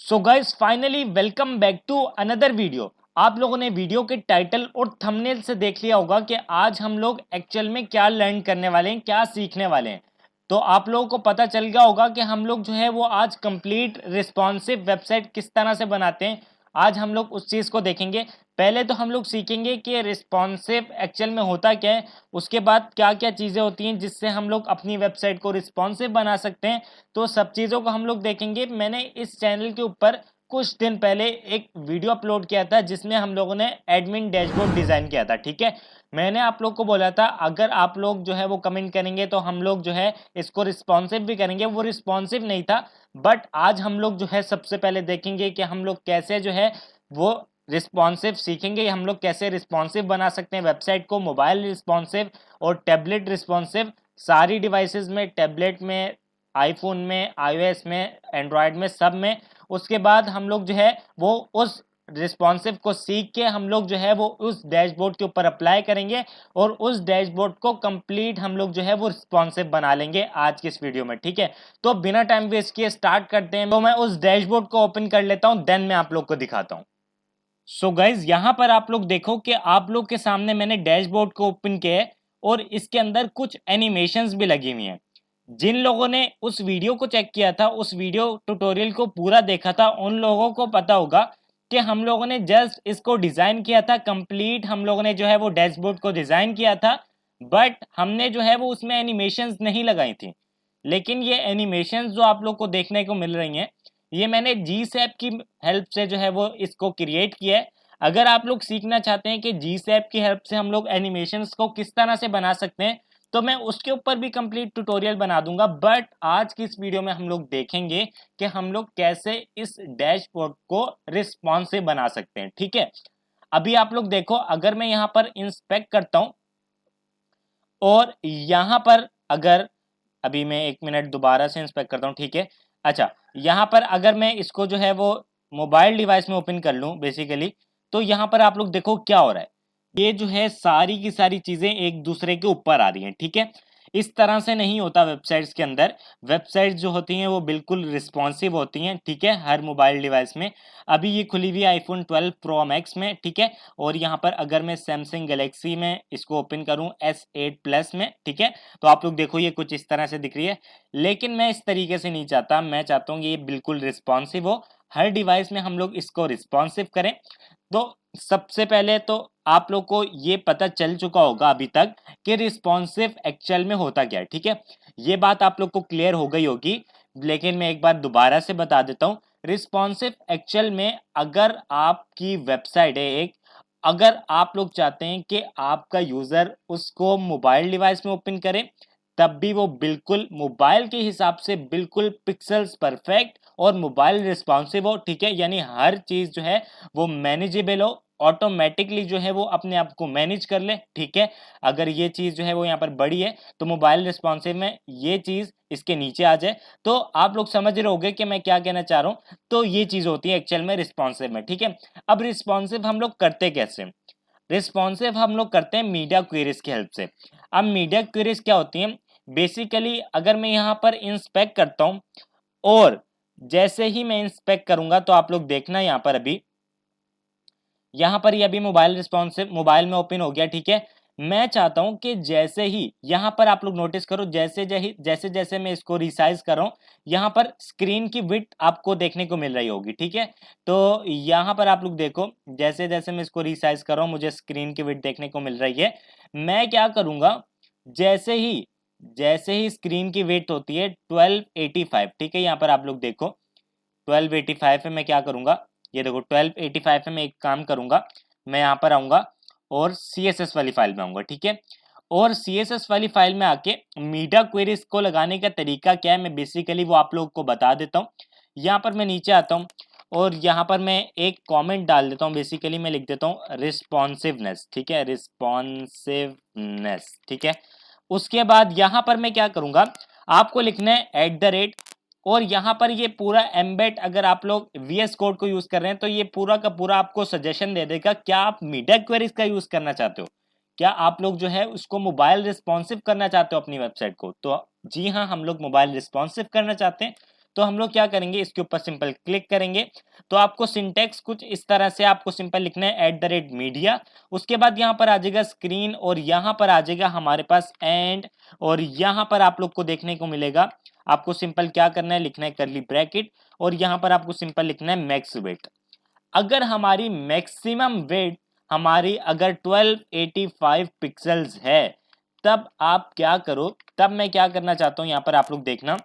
So guys finally welcome back to another video. आप लोगों ने वीडियो के टाइटल और थंबनेल से देख लिया होगा कि आज हम लोग एक्चुअल में क्या लर्न करने वाले हैं, क्या सीखने वाले हैं। तो आप लोगों को पता चल गया होगा कि हम लोग जो है वो आज कंप्लीट रिस्पॉन्सिव वेबसाइट किस तरह से बनाते हैं। आज हम लोग उस चीज़ को देखेंगे। पहले तो हम लोग सीखेंगे कि रिस्पॉन्सिव एक्चुअल में होता क्या है, उसके बाद क्या क्या चीज़ें होती हैं जिससे हम लोग अपनी वेबसाइट को रिस्पॉन्सिव बना सकते हैं। तो सब चीज़ों को हम लोग देखेंगे। मैंने इस चैनल के ऊपर कुछ दिन पहले एक वीडियो अपलोड किया था जिसमें हम लोगों ने एडमिन डैशबोर्ड डिज़ाइन किया था, ठीक है। मैंने आप लोग को बोला था अगर आप लोग जो है वो कमेंट करेंगे तो हम लोग जो है इसको रिस्पॉन्सिव भी करेंगे। वो रिस्पॉन्सिव नहीं था, बट आज हम लोग जो है सबसे पहले देखेंगे कि हम लोग कैसे जो है वो रिस्पॉन्सिव सीखेंगे। हम लोग कैसे रिस्पॉन्सिव बना सकते हैं वेबसाइट को, मोबाइल रिस्पॉन्सिव और टैबलेट रिस्पॉन्सिव, सारी डिवाइसेस में, टैबलेट में, आईफोन में, आईओएस में, एंड्रॉयड में, सब में। उसके बाद हम लोग जो है वो उस रिस्पॉन्सिव को सीख के हम लोग जो है वो उस डैशबोर्ड के ऊपर अप्लाई करेंगे और उस डैशबोर्ड को कंप्लीट हम लोग जो है वो रिस्पॉन्सिव बना लेंगे आज की इस वीडियो में, ठीक है। तो बिना टाइम वेस्ट किए स्टार्ट करते हैं। तो मैं उस डैशबोर्ड को ओपन कर लेता हूं, देन मैं आप लोग को दिखाता हूं। सो गाइज यहाँ पर आप लोग देखो कि आप लोग के सामने मैंने डैशबोर्ड को ओपन किया है और इसके अंदर कुछ एनिमेशंस भी लगी हुई हैं। जिन लोगों ने उस वीडियो को चेक किया था, उस वीडियो ट्यूटोरियल को पूरा देखा था, उन लोगों को पता होगा कि हम लोगों ने जस्ट इसको डिज़ाइन किया था कंप्लीट। हम लोगों ने जो है वो डैशबोर्ड को डिज़ाइन किया था, बट हमने जो है वो उसमें एनिमेशंस नहीं लगाई थी। लेकिन ये एनिमेशंस जो आप लोग को देखने को मिल रही हैं, ये मैंने जी सैप की हेल्प से जो है वो इसको क्रिएट किया है। अगर आप लोग सीखना चाहते हैं कि जी सैप की हेल्प से हम लोग एनिमेशंस को किस तरह से बना सकते हैं, तो मैं उसके ऊपर भी कंप्लीट ट्यूटोरियल बना दूंगा। बट आज की इस वीडियो में हम लोग देखेंगे कि हम लोग कैसे इस डैशबोर्ड को रिस्पॉन्सिव बना सकते हैं, ठीक है। अभी आप लोग देखो, अगर मैं यहाँ पर इंस्पेक्ट करता हूँ और यहाँ पर अगर अभी मैं एक मिनट दोबारा से इंस्पेक्ट करता हूँ, ठीक है। अच्छा, यहाँ पर अगर मैं इसको जो है वो मोबाइल डिवाइस में ओपन कर लूँ बेसिकली, तो यहाँ पर आप लोग देखो क्या हो रहा है। ये जो है सारी की सारी चीज़ें एक दूसरे के ऊपर आ रही हैं, ठीक है। इस तरह से नहीं होता वेबसाइट्स के अंदर। वेबसाइट्स जो होती हैं वो बिल्कुल रिस्पॉन्सिव होती हैं, ठीक है, हर मोबाइल डिवाइस में। अभी ये खुली हुई आईफोन 12 प्रो मैक्स में, ठीक है। और यहाँ पर अगर मैं सैमसंग गैलेक्सी में इसको ओपन करूँ S8 प्लस में, ठीक है, तो आप लोग देखो ये कुछ इस तरह से दिख रही है। लेकिन मैं इस तरीके से नहीं चाहता, मैं चाहता हूँ कि ये बिल्कुल रिस्पॉन्सिव हो, हर डिवाइस में हम लोग इसको रिस्पॉन्सिव करें। तो सबसे पहले तो आप लोग को ये पता चल चुका होगा अभी तक कि रिस्पॉन्सिव एक्चुअल में होता क्या है, ठीक है। ये बात आप लोग को क्लियर हो गई होगी, लेकिन मैं एक बार दोबारा से बता देता हूँ। रिस्पॉन्सिव एक्चुअल में अगर आपकी वेबसाइट है एक, अगर आप लोग चाहते हैं कि आपका यूज़र उसको मोबाइल डिवाइस में ओपन करे, तब भी वो बिल्कुल मोबाइल के हिसाब से बिल्कुल पिक्सल्स परफेक्ट और मोबाइल रिस्पॉन्सिव हो, ठीक है। यानी हर चीज़ जो है वो मैनेजेबल हो, ऑटोमेटिकली जो है वो अपने आप को मैनेज कर ले, ठीक है। अगर ये चीज़ जो है वो यहाँ पर बड़ी है तो मोबाइल रिस्पॉन्सिव में ये चीज़ इसके नीचे आ जाए, तो आप लोग समझ रहे होंगे कि मैं क्या कहना चाह रहा हूँ। तो ये चीज़ होती है एक्चुअल में रिस्पॉन्सिव में, ठीक है। अब रिस्पॉन्सिव हम लोग करते कैसे? रिस्पॉन्सिव हम लोग करते हैं मीडिया क्वेरीज की हेल्प से। अब मीडिया क्वेरीज क्या होती हैं? बेसिकली अगर मैं यहाँ पर इंस्पेक्ट करता हूँ और जैसे ही मैं इंस्पेक्ट करूंगा तो आप लोग देखना यहाँ पर अभी, यहाँ पर ये अभी मोबाइल रिस्पॉन्सिव मोबाइल में ओपन हो गया, ठीक है। मैं चाहता हूं कि जैसे ही यहाँ पर आप लोग नोटिस करो, जैसे जैसे जैसे मैं इसको रिसाइज कर रहा हूँ, यहाँ पर स्क्रीन की विड्थ आपको देखने को मिल रही होगी, ठीक है। तो यहाँ पर आप लोग देखो, जैसे जैसे मैं इसको रिसाइज कर रहा हूँ मुझे स्क्रीन की विड्थ देखने को मिल रही है। मैं क्या करूँगा, जैसे ही स्क्रीन की विड्थ होती है 1285, ठीक है। यहाँ पर आप लोग देखो 1285 है। मैं क्या करूँगा, ये देखो 1285 में मैं एक काम करूंगा, मैं यहाँ पर आऊंगा और CSS वाली फाइल में आऊंगा, ठीक है। और CSS वाली फाइल में आके मीडिया क्वेरीज को लगाने का तरीका क्या है, मैं बेसिकली वो आप लोगों को बता देता हूँ। यहाँ पर मैं नीचे आता हूँ और यहाँ पर मैं एक कमेंट डाल देता हूँ। बेसिकली मैं लिख देता हूँ रिस्पॉन्सिवनेस, ठीक है, रिस्पॉन्सिवनेस, ठीक है। उसके बाद यहाँ पर मैं क्या करूँगा, आपको लिखना है @ और यहाँ पर ये पूरा एम्बेड, अगर आप लोग VS कोड को यूज कर रहे हैं तो ये पूरा का पूरा आपको सजेशन दे देगा। क्या आप मीडिया क्वेरीज का यूज करना चाहते हो, क्या आप लोग जो है उसको मोबाइल रिस्पॉन्सिव करना चाहते हो अपनी वेबसाइट को? तो जी हाँ, हम लोग मोबाइल रिस्पॉन्सिव करना चाहते हैं। तो हम लोग क्या करेंगे, इसके ऊपर सिंपल क्लिक करेंगे। तो आपको सिंटेक्स कुछ इस तरह से आपको सिंपल लिखना है @मीडिया। उसके बाद यहाँ पर आ जाएगा स्क्रीन और यहाँ पर आ जाएगा हमारे पास एंड, और यहाँ पर आप लोग को देखने को मिलेगा, आपको सिंपल क्या करना है, लिखना है कर्ली ब्रैकेट, और यहाँ पर आपको सिंपल लिखना है मैक्स वेट। अगर हमारी मैक्सिमम वेट हमारी अगर 1285 पिक्सल्स है, तब आप क्या करो, तब मैं क्या करना चाहता हूं, यहां पर आप लोग देखना,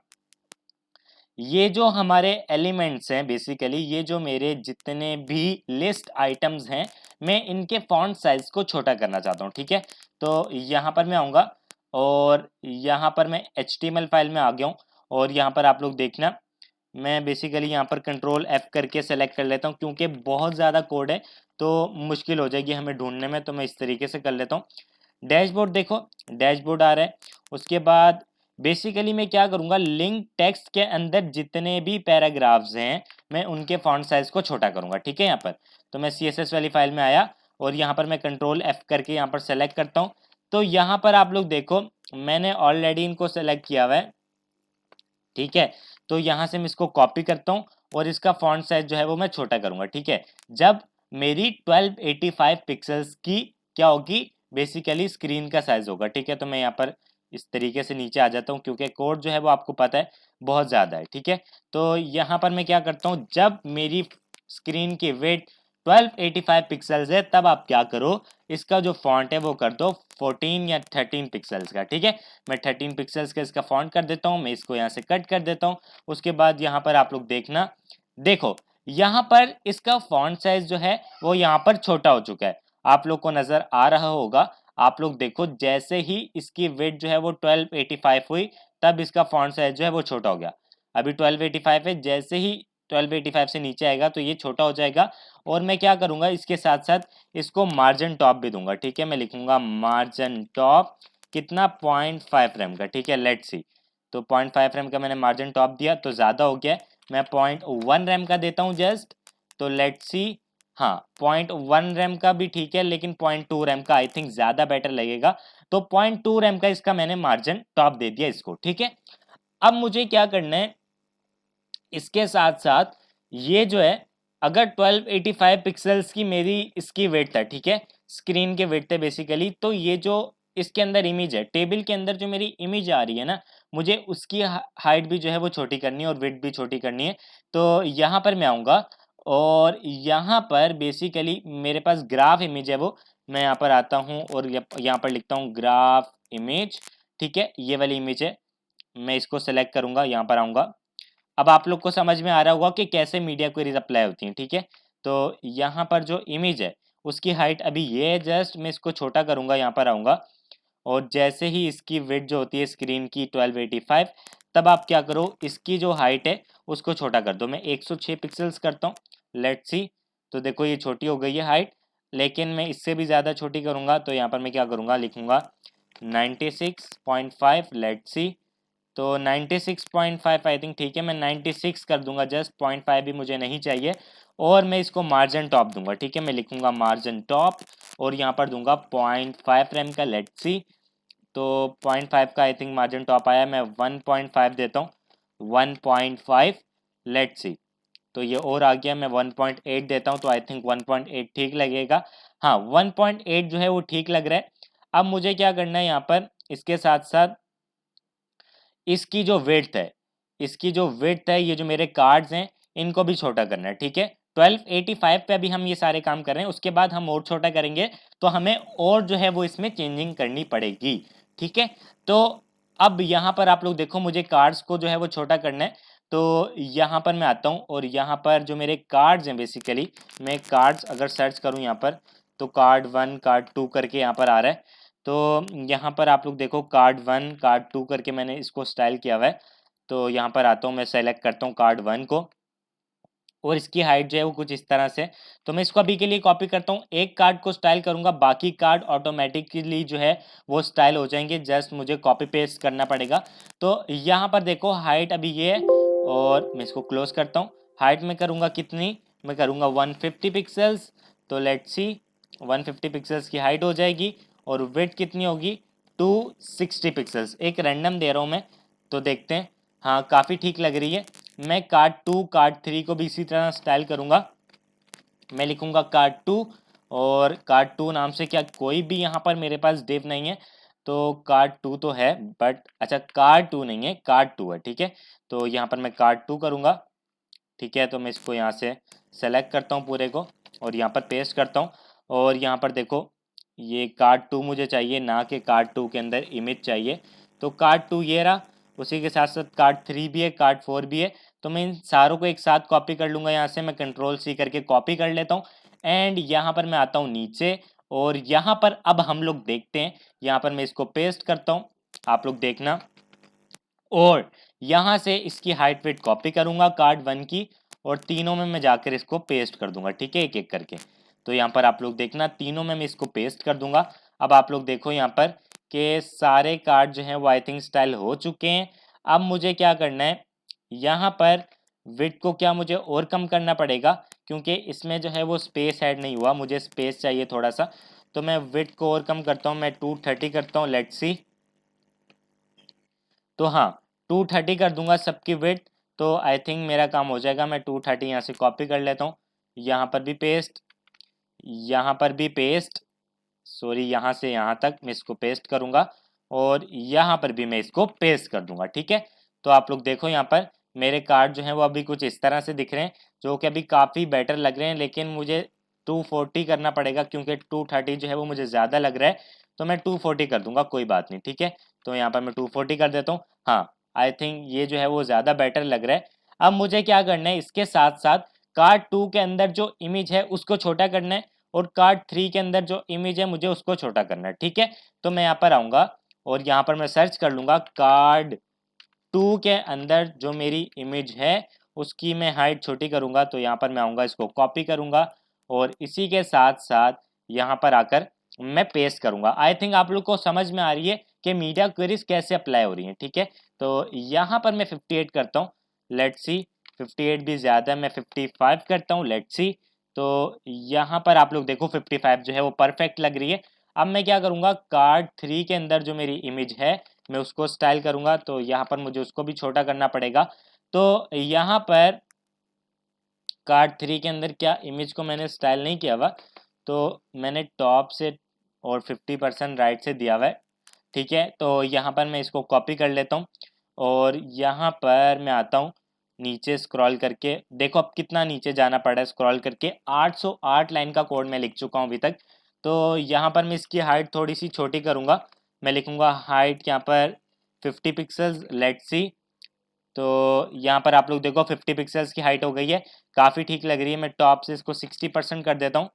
ये जो हमारे एलिमेंट्स हैं बेसिकली, ये जो मेरे जितने भी लिस्ट आइटम्स हैं, मैं इनके फॉन्ट साइज को छोटा करना चाहता हूं। ठीक है, तो यहां पर मैं आऊंगा और यहां पर मैं HTML फाइल में आ गया हूं, और यहां पर आप लोग देखना, मैं बेसिकली यहाँ पर कंट्रोल F करके सेलेक्ट कर लेता हूँ, क्योंकि बहुत ज़्यादा कोड है तो मुश्किल हो जाएगी हमें ढूंढने में, तो मैं इस तरीके से कर लेता हूँ। डैशबोर्ड देखो, डैशबोर्ड आ रहा है। उसके बाद बेसिकली मैं क्या करूँगा, लिंक टेक्स्ट के अंदर जितने भी पैराग्राफ्स हैं मैं उनके फॉन्ट साइज को छोटा करूँगा। ठीक है, यहाँ पर तो मैं CSS वाली फाइल में आया और यहाँ पर मैं कंट्रोल F करके यहाँ पर सेलेक्ट करता हूँ। तो यहाँ पर आप लोग देखो, मैंने ऑलरेडी इनको सेलेक्ट किया हुआ है। ठीक है, तो यहाँ से मैं इसको कॉपी करता हूँ और इसका फॉन्ट साइज जो है वो मैं छोटा करूँगा। ठीक है, जब मेरी 1285 पिक्सल्स की क्या होगी, बेसिकली स्क्रीन का साइज होगा। ठीक है, तो मैं यहाँ पर इस तरीके से नीचे आ जाता हूँ, क्योंकि कोड जो है वो आपको पता है बहुत ज़्यादा है। ठीक है, तो यहाँ पर मैं क्या करता हूँ, जब मेरी स्क्रीन की वेट 1285 पिक्सल्स है, तब आप क्या करो, इसका जो फॉन्ट है वो कर दो 14 या 13 पिक्सल्स का। ठीक है, मैं 13 पिक्सल्स का इसका फॉन्ट कर देता हूँ, मैं इसको यहाँ से कट कर देता हूँ। उसके बाद यहाँ पर आप लोग देखना, देखो यहाँ पर इसका फॉन्ट साइज जो है वो यहाँ पर छोटा हो चुका है, आप लोग को नजर आ रहा होगा। आप लोग देखो, जैसे ही इसकी वेट जो है वो 1285 हुई, तब इसका फॉन्ट साइज जो है वो छोटा हो गया। अभी 1285 है, जैसे ही 1285 से नीचे आएगा तो ये छोटा हो जाएगा। और मैं क्या करूंगा, इसके साथ साथ इसको मार्जिन टॉप भी दूंगा। ठीक है, मैं लिखूंगा मार्जिन टॉप कितना, 0.5 रैम का। ठीक है, लेट्स सी, तो 0.5 रैम का मैंने मार्जिन टॉप दिया तो ज़्यादा हो गया, मैं 0.1 रैम का देता हूँ जस्ट, तो लेट्स सी, हाँ 0.1 रैम का भी ठीक है, लेकिन 0.2 रैम का आई थिंक ज़्यादा बेटर लगेगा। तो 0.2 रैम का इसका मैंने मार्जिन टॉप दे दिया इसको। ठीक है, अब मुझे क्या करना है, इसके साथ साथ ये जो है, अगर 1285 पिक्सल्स की मेरी इसकी वेट है, ठीक है, स्क्रीन के वेट है बेसिकली, तो ये जो इसके अंदर इमेज है, टेबल के अंदर जो मेरी इमेज आ रही है ना, मुझे उसकी हाइट भी जो है वो छोटी करनी है और वेट भी छोटी करनी है। तो यहाँ पर मैं आऊँगा और यहाँ पर बेसिकली मेरे पास ग्राफ इमेज है, वो मैं यहाँ पर आता हूँ और यहाँ पर लिखता हूँ ग्राफ इमेज। ठीक है, ये वाली इमेज है, मैं इसको सेलेक्ट करूँगा, यहाँ पर आऊँगा। अब आप लोग को समझ में आ रहा होगा कि कैसे मीडिया क्वेरीज अप्लाई होती हैं। ठीक है, तो यहाँ पर जो इमेज है उसकी हाइट अभी ये है, जस्ट मैं इसको छोटा करूँगा, यहाँ पर आऊँगा और जैसे ही इसकी विड्थ जो होती है स्क्रीन की 1285, तब आप क्या करो, इसकी जो हाइट है उसको छोटा कर दो। मैं 106 पिक्सल्स करता हूँ, लेट्स सी, तो देखो ये छोटी हो गई है हाइट, लेकिन मैं इससे भी ज़्यादा छोटी करूँगा, तो यहाँ पर मैं क्या करूँगा, लिखूँगा 96.5, लेट्स सी, तो 96.5 आई थिंक ठीक है, मैं 96 कर दूंगा जस्ट, 0.5 भी मुझे नहीं चाहिए। और मैं इसको मार्जिन टॉप दूंगा। ठीक है, मैं लिखूंगा मार्जिन टॉप और यहाँ पर दूंगा 0.5 रैम का, लेट्स सी, तो 0.5 का आई थिंक मार्जिन टॉप आया, मैं 1.5 देता हूँ, 1.5, लेट्स सी, तो ये और आ गया, मैं 1.8 देता हूँ, तो आई थिंक 1.8 ठीक लगेगा। हाँ, 1.8 जो है वो ठीक लग रहा है। अब मुझे क्या करना है, यहाँ पर इसके साथ साथ इसकी जो विड्थ है, इसकी जो विड्थ है, ये जो मेरे कार्ड्स हैं इनको भी छोटा करना है। ठीक है, 1285 पे अभी हम ये सारे काम कर रहे हैं, उसके बाद हम और छोटा करेंगे तो हमें और जो है वो इसमें चेंजिंग करनी पड़ेगी। ठीक है, तो अब यहाँ पर आप लोग देखो, मुझे कार्ड्स को जो है वो छोटा करना है, तो यहाँ पर मैं आता हूँ और यहाँ पर जो मेरे कार्ड्स हैं बेसिकली, मैं कार्ड्स अगर सर्च करूँ यहाँ पर, तो कार्ड 1 कार्ड 2 करके यहाँ पर आ रहा है। तो यहाँ पर आप लोग देखो, कार्ड 1 कार्ड 2 करके मैंने इसको स्टाइल किया हुआ है। तो यहाँ पर आता हूँ, मैं सेलेक्ट करता हूँ कार्ड 1 को और इसकी हाइट जो है वो कुछ इस तरह से, तो मैं इसको अभी के लिए कॉपी करता हूँ, एक कार्ड को स्टाइल करूँगा, बाकी कार्ड ऑटोमेटिकली जो है वो स्टाइल हो जाएंगे, जस्ट मुझे कॉपी पेस्ट करना पड़ेगा। तो यहाँ पर देखो हाइट अभी ये है और मैं इसको क्लोज करता हूँ। हाइट में करूँगा कितनी, मैं करूँगा 150 पिक्सल्स, तो लेट्स सी, 150 पिक्सल्स की हाइट हो जाएगी और विड्थ कितनी होगी, 260 पिक्सल्स, एक रैंडम दे रहा हूँ मैं, तो देखते हैं। हाँ, काफ़ी ठीक लग रही है। मैं कार्ड 2 कार्ड 3 को भी इसी तरह स्टाइल करूँगा। मैं लिखूँगा कार्ड 2 और कार्ड 2 नाम से क्या कोई भी यहाँ पर मेरे पास डिव नहीं है, तो कार्ड 2 तो है बट अच्छा कार्ड 2 नहीं है, कार्ड 2 है, ठीक है। तो यहाँ पर मैं कार्ड 2 करूँगा, ठीक है। तो मैं इसको यहाँ से सेलेक्ट करता हूँ पूरे को और यहाँ पर पेस्ट करता हूँ और यहाँ पर देखो ये कार्ड 2 मुझे चाहिए, ना कि कार्ड 2 के अंदर इमेज चाहिए। तो कार्ड 2 ये रहा, उसी के साथ साथ कार्ड 3 भी है, कार्ड 4 भी है। तो मैं इन सारों को एक साथ कॉपी कर लूँगा, यहाँ से मैं कंट्रोल सी करके कॉपी कर लेता हूँ एंड यहाँ पर मैं आता हूँ नीचे और यहाँ पर अब हम लोग देखते हैं, यहाँ पर मैं इसको पेस्ट करता हूँ, आप लोग देखना। और यहाँ से इसकी हाइट वेट कॉपी करूँगा कार्ड 1 की और तीनों में मैं जाकर इसको पेस्ट कर दूंगा, ठीक है, एक एक करके। तो यहाँ पर आप लोग देखना तीनों में मैं इसको पेस्ट कर दूंगा। अब आप लोग देखो यहाँ पर कि सारे कार्ड जो हैं वो आई थिंक स्टाइल हो चुके हैं। अब मुझे क्या करना है, यहाँ पर विड्थ को क्या मुझे और कम करना पड़ेगा, क्योंकि इसमें जो है वो स्पेस ऐड नहीं हुआ, मुझे स्पेस चाहिए थोड़ा सा। तो मैं विड्थ को और कम करता हूँ, मैं 230 करता हूँ, लेट्स सी। तो हाँ 230 कर दूंगा सबकी विड्थ, तो आई थिंक मेरा काम हो जाएगा। मैं 230 यहाँ से कॉपी कर लेता हूँ, यहाँ पर भी पेस्ट, यहाँ पर भी पेस्ट, सॉरी यहाँ से यहाँ तक मैं इसको पेस्ट करूँगा और यहाँ पर भी मैं इसको पेस्ट कर दूंगा, ठीक है। तो आप लोग देखो यहाँ पर मेरे कार्ड जो हैं वो अभी कुछ इस तरह से दिख रहे हैं, जो कि अभी काफ़ी बेटर लग रहे हैं, लेकिन मुझे 240 करना पड़ेगा क्योंकि 230 जो है वो मुझे ज़्यादा लग रहा है। तो मैं 240 कर दूंगा, कोई बात नहीं, ठीक है। तो यहाँ पर मैं 240 कर देता हूँ। हाँ आई थिंक ये जो है वो ज़्यादा बेटर लग रहा है। अब मुझे क्या करना है, इसके साथ साथ कार्ड 2 के अंदर जो इमेज है उसको छोटा करना है और कार्ड 3 के अंदर जो इमेज है मुझे उसको छोटा करना है, ठीक है। तो मैं यहाँ पर आऊँगा और यहाँ पर मैं सर्च कर लूँगा कार्ड 2 के अंदर जो मेरी इमेज है उसकी मैं हाइट छोटी करूँगा। तो यहाँ पर मैं आऊँगा, इसको कॉपी करूँगा और इसी के साथ साथ यहाँ पर आकर मैं पेस्ट करूँगा। आई थिंक आप लोग को समझ में आ रही है कि मीडिया क्वेरीज कैसे अप्लाई हो रही हैं, ठीक है। तो यहाँ पर मैं 58 करता हूँ, लेट्स सी। 58 भी ज़्यादा है, मैं 55 करता हूँ, लेट्स सी। तो यहाँ पर आप लोग देखो 55 जो है वो परफेक्ट लग रही है। अब मैं क्या करूँगा, कार्ड 3 के अंदर जो मेरी इमेज है मैं उसको स्टाइल करूँगा, तो यहाँ पर मुझे उसको भी छोटा करना पड़ेगा। तो यहाँ पर कार्ड 3 के अंदर क्या इमेज को मैंने स्टाइल नहीं किया हुआ, तो मैंने टॉप से और 50% राइट से दिया हुआ है, ठीक है। तो यहाँ पर मैं इसको कॉपी कर लेता हूँ और यहाँ पर मैं आता हूँ नीचे स्क्रॉल करके, देखो अब कितना नीचे जाना पड़ा है स्क्रॉल करके, 808 लाइन का कोड मैं लिख चुका हूँ अभी तक। तो यहाँ पर मैं इसकी हाइट थोड़ी सी छोटी करूँगा, मैं लिखूँगा हाइट यहाँ पर 50 पिक्सल्स, लेट्स सी। तो यहाँ पर आप लोग देखो 50 पिक्सल्स की हाइट हो गई है, काफ़ी ठीक लग रही है। मैं टॉप से इसको 60% कर देता हूँ,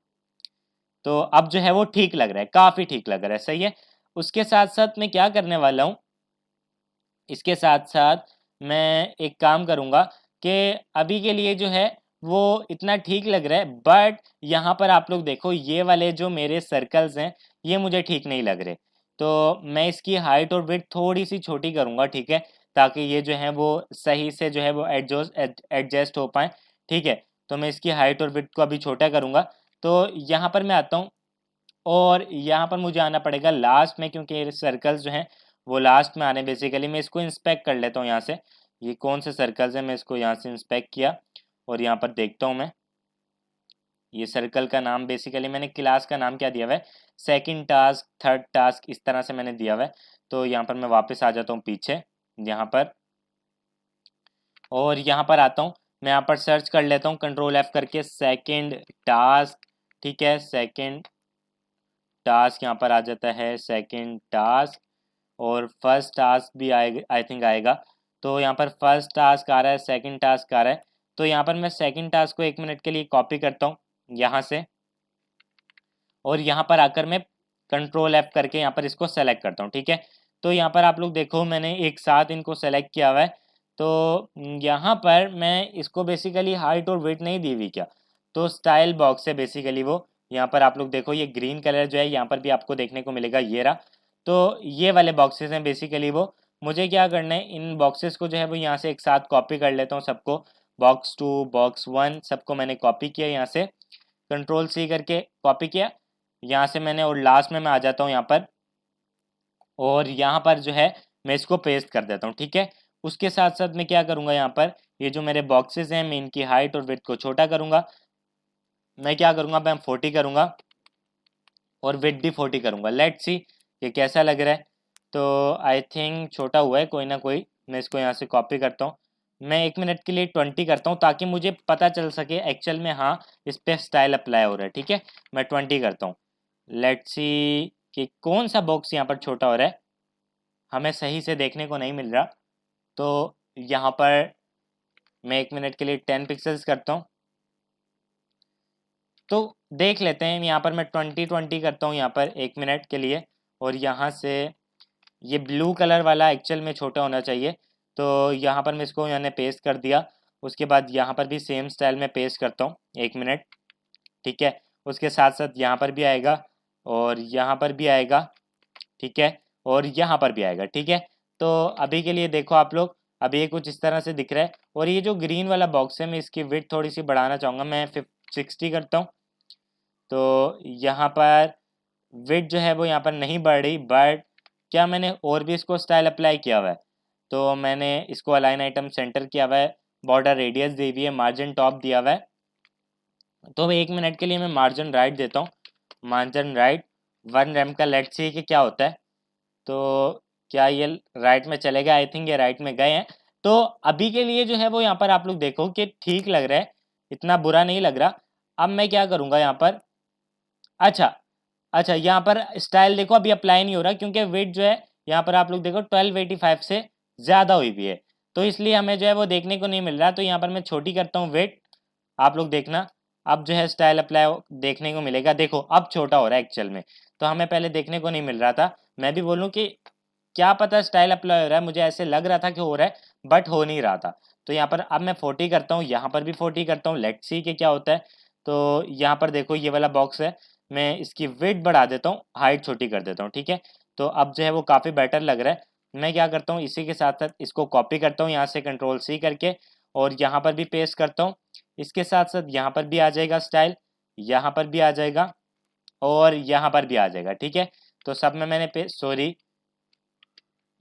तो अब जो है वो ठीक लग रहा है, काफ़ी ठीक लग रहा है, सही है। उसके साथ साथ मैं क्या करने वाला हूँ, इसके साथ साथ मैं एक काम करूँगा कि अभी के लिए जो है वो इतना ठीक लग रहा है, बट यहाँ पर आप लोग देखो ये वाले जो मेरे सर्कल्स हैं ये मुझे ठीक नहीं लग रहे। तो मैं इसकी हाइट और विड्थ थोड़ी सी छोटी करूँगा, ठीक है, ताकि ये जो है वो सही से जो है वो एडजस्ट हो पाए, ठीक है। तो मैं इसकी हाइट और विड्थ को अभी छोटा करूँगा। तो यहाँ पर मैं आता हूँ और यहाँ पर मुझे आना पड़ेगा लास्ट में, क्योंकि ये सर्कल्स जो हैं वो लास्ट में आने। बेसिकली मैं इसको इंस्पेक्ट कर लेता हूँ यहाँ से, ये कौन से सर्कल्स हैं, मैं इसको यहाँ से इंस्पेक्ट किया और यहाँ पर देखता हूँ मैं। ये सर्कल का नाम बेसिकली मैंने क्लास का नाम क्या दिया हुआ है, सेकंड टास्क, थर्ड टास्क, इस तरह से मैंने दिया हुआ है। तो यहाँ पर मैं वापस आ जाता हूँ पीछे यहाँ पर और यहाँ पर आता हूँ, मैं यहाँ पर सर्च कर लेता हूँ कंट्रोल F करके सेकंड टास्क, ठीक है। सेकंड टास्क यहाँ पर आ जाता है, सेकंड टास्क और फर्स्ट टास्क भी आएगा, आई थिंक आएगा। तो यहाँ पर फर्स्ट टास्क आ रहा है, सेकंड टास्क आ रहा है। तो यहाँ पर मैं सेकंड टास्क को 1 मिनट के लिए कॉपी करता हूँ यहाँ से और यहाँ पर आकर मैं कंट्रोल F करके यहाँ पर इसको सेलेक्ट करता हूँ, ठीक है। तो यहाँ पर आप लोग देखो मैंने एक साथ इनको सेलेक्ट किया हुआ है। तो यहाँ पर मैं इसको बेसिकली हाइट और वेट नहीं दी हुई क्या, तो स्टाइल बॉक्स है बेसिकली वो। यहाँ पर आप लोग देखो ये ग्रीन कलर जो है यहाँ पर भी आपको देखने को मिलेगा, ये रहा। तो ये वाले बॉक्सेस हैं बेसिकली वो। मुझे क्या करना है, इन बॉक्सेस को जो है वो यहाँ से एक साथ कॉपी कर लेता हूँ सबको, बॉक्स 2 बॉक्स 1 सबको मैंने कॉपी किया यहाँ से, कंट्रोल C करके कॉपी किया यहाँ से मैंने और लास्ट में मैं आ जाता हूँ यहाँ पर और यहाँ पर जो है मैं इसको पेस्ट कर देता हूँ, ठीक है। उसके साथ साथ मैं क्या करूँगा, यहाँ पर ये जो मेरे बॉक्सेस हैं मैं इनकी हाइट और विड्थ को छोटा करूँगा। मैं क्या करूँगा, मैं 40 करूँगा और विड्थ भी 40 करूँगा। लेट्स सी ये कैसा लग रहा है। तो आई थिंक छोटा हुआ है, कोई ना कोई, मैं इसको यहाँ से कॉपी करता हूँ। मैं 1 मिनट के लिए 20 करता हूँ ताकि मुझे पता चल सके एक्चुअल में हाँ इस पर स्टाइल अप्लाई हो रहा है। ठीक है, मैं 20 करता हूँ। लेट्स सी कि कौन सा बॉक्स यहाँ पर छोटा हो रहा है, हमें सही से देखने को नहीं मिल रहा। तो यहाँ पर मैं 1 मिनट के लिए 10 पिक्सल्स करता हूँ। तो देख लेते हैं, यहाँ पर मैं 20 करता हूँ यहाँ पर 1 मिनट के लिए। और यहाँ से ये ब्लू कलर वाला एक्चुअल में छोटा होना चाहिए। तो यहाँ पर मैं इसको मैंने पेस्ट कर दिया। उसके बाद यहाँ पर भी सेम स्टाइल में पेस्ट करता हूँ 1 मिनट। ठीक है, उसके साथ साथ यहाँ पर भी आएगा और यहाँ पर भी आएगा। ठीक है, और यहाँ पर भी आएगा। ठीक है, तो अभी के लिए देखो आप लोग, अभी ये कुछ इस तरह से दिख रहा है। और ये जो ग्रीन वाला बॉक्स है मैं इसकी विड्थ थोड़ी सी बढ़ाना चाहूँगा, मैं 60 करता हूँ। तो यहाँ पर विड्थ जो है वो यहाँ पर नहीं बढ़ रही, बट क्या मैंने और भी इसको स्टाइल अप्लाई किया हुआ है। तो मैंने इसको अलाइन आइटम सेंटर किया हुआ है, बॉर्डर रेडियस दी हुई है, मार्जिन टॉप दिया हुआ है। तो 1 मिनट के लिए मैं मार्जिन राइट देता हूँ, मार्जिन राइट 1 rem का। लेट्स सी कि क्या होता है। तो क्या ये राइट में चलेगा, आई थिंक ये राइट में गए हैं। तो अभी के लिए जो है वो यहाँ पर आप लोग देखो कि ठीक लग रहा है, इतना बुरा नहीं लग रहा। अब मैं क्या करूँगा यहाँ पर, अच्छा अच्छा यहाँ पर स्टाइल देखो अभी अप्लाई नहीं हो रहा क्योंकि वेट जो है यहाँ पर आप लोग देखो 1285 से ज़्यादा हुई भी है। तो इसलिए हमें जो है वो देखने को नहीं मिल रहा। तो यहाँ पर मैं छोटी करता हूँ वेट, आप लोग देखना अब जो है स्टाइल अप्लाई देखने को मिलेगा। देखो अब छोटा हो रहा है एक्चुअल में, तो हमें पहले देखने को नहीं मिल रहा था। मैं भी बोलूँ कि क्या पता स्टाइल अप्लाई हो रहा है, मुझे ऐसे लग रहा था कि हो रहा है बट हो नहीं रहा था। तो यहाँ पर अब मैं 40 करता हूँ, यहाँ पर भी 40 करता हूँ। लेट्स सी कि क्या होता है। तो यहाँ पर देखो ये वाला बॉक्स है, मैं इसकी वेट बढ़ा देता हूँ, हाइट छोटी कर देता हूँ। ठीक है, तो अब जो है वो काफ़ी बेटर लग रहा है। मैं क्या करता हूँ, इसी के साथ साथ इसको कॉपी करता हूँ यहाँ से Ctrl+C करके और यहाँ पर भी पेस्ट करता हूँ। इसके साथ साथ यहाँ पर भी आ जाएगा स्टाइल, यहाँ पर भी आ जाएगा और यहाँ पर भी आ जाएगा। ठीक है, तो सब में मैंने सॉरी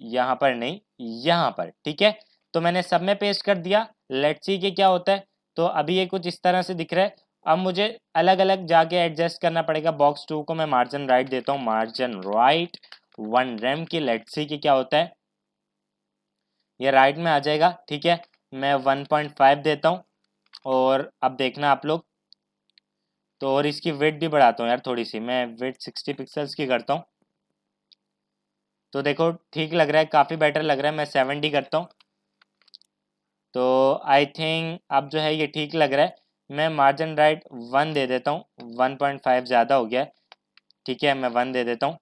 यहाँ पर नहीं, यहाँ पर। ठीक है, तो मैंने सब में पेस्ट कर दिया। लेट्स सी कि क्या होता है। तो अभी ये कुछ इस तरह से दिख रहा है। अब मुझे अलग अलग जाके एडजस्ट करना पड़ेगा। बॉक्स 2 को मैं मार्जिन राइट देता हूँ, मार्जिन राइट 1 rem की। लेट्स सी कि क्या होता है, ये राइट में आ जाएगा। ठीक है, मैं 1.5 देता हूँ और अब देखना आप लोग। तो और इसकी वेट भी बढ़ाता हूँ यार थोड़ी सी, मैं वेट 60 पिक्सल्स की करता हूँ। तो देखो ठीक लग रहा है, काफ़ी बेटर लग रहा है। मैं 70 करता हूँ। तो आई थिंक अब जो है ये ठीक लग रहा है। मैं मार्जिन राइट 1 दे देता हूँ, 1.5 ज़्यादा हो गया है। ठीक है, मैं 1 दे देता हूँ।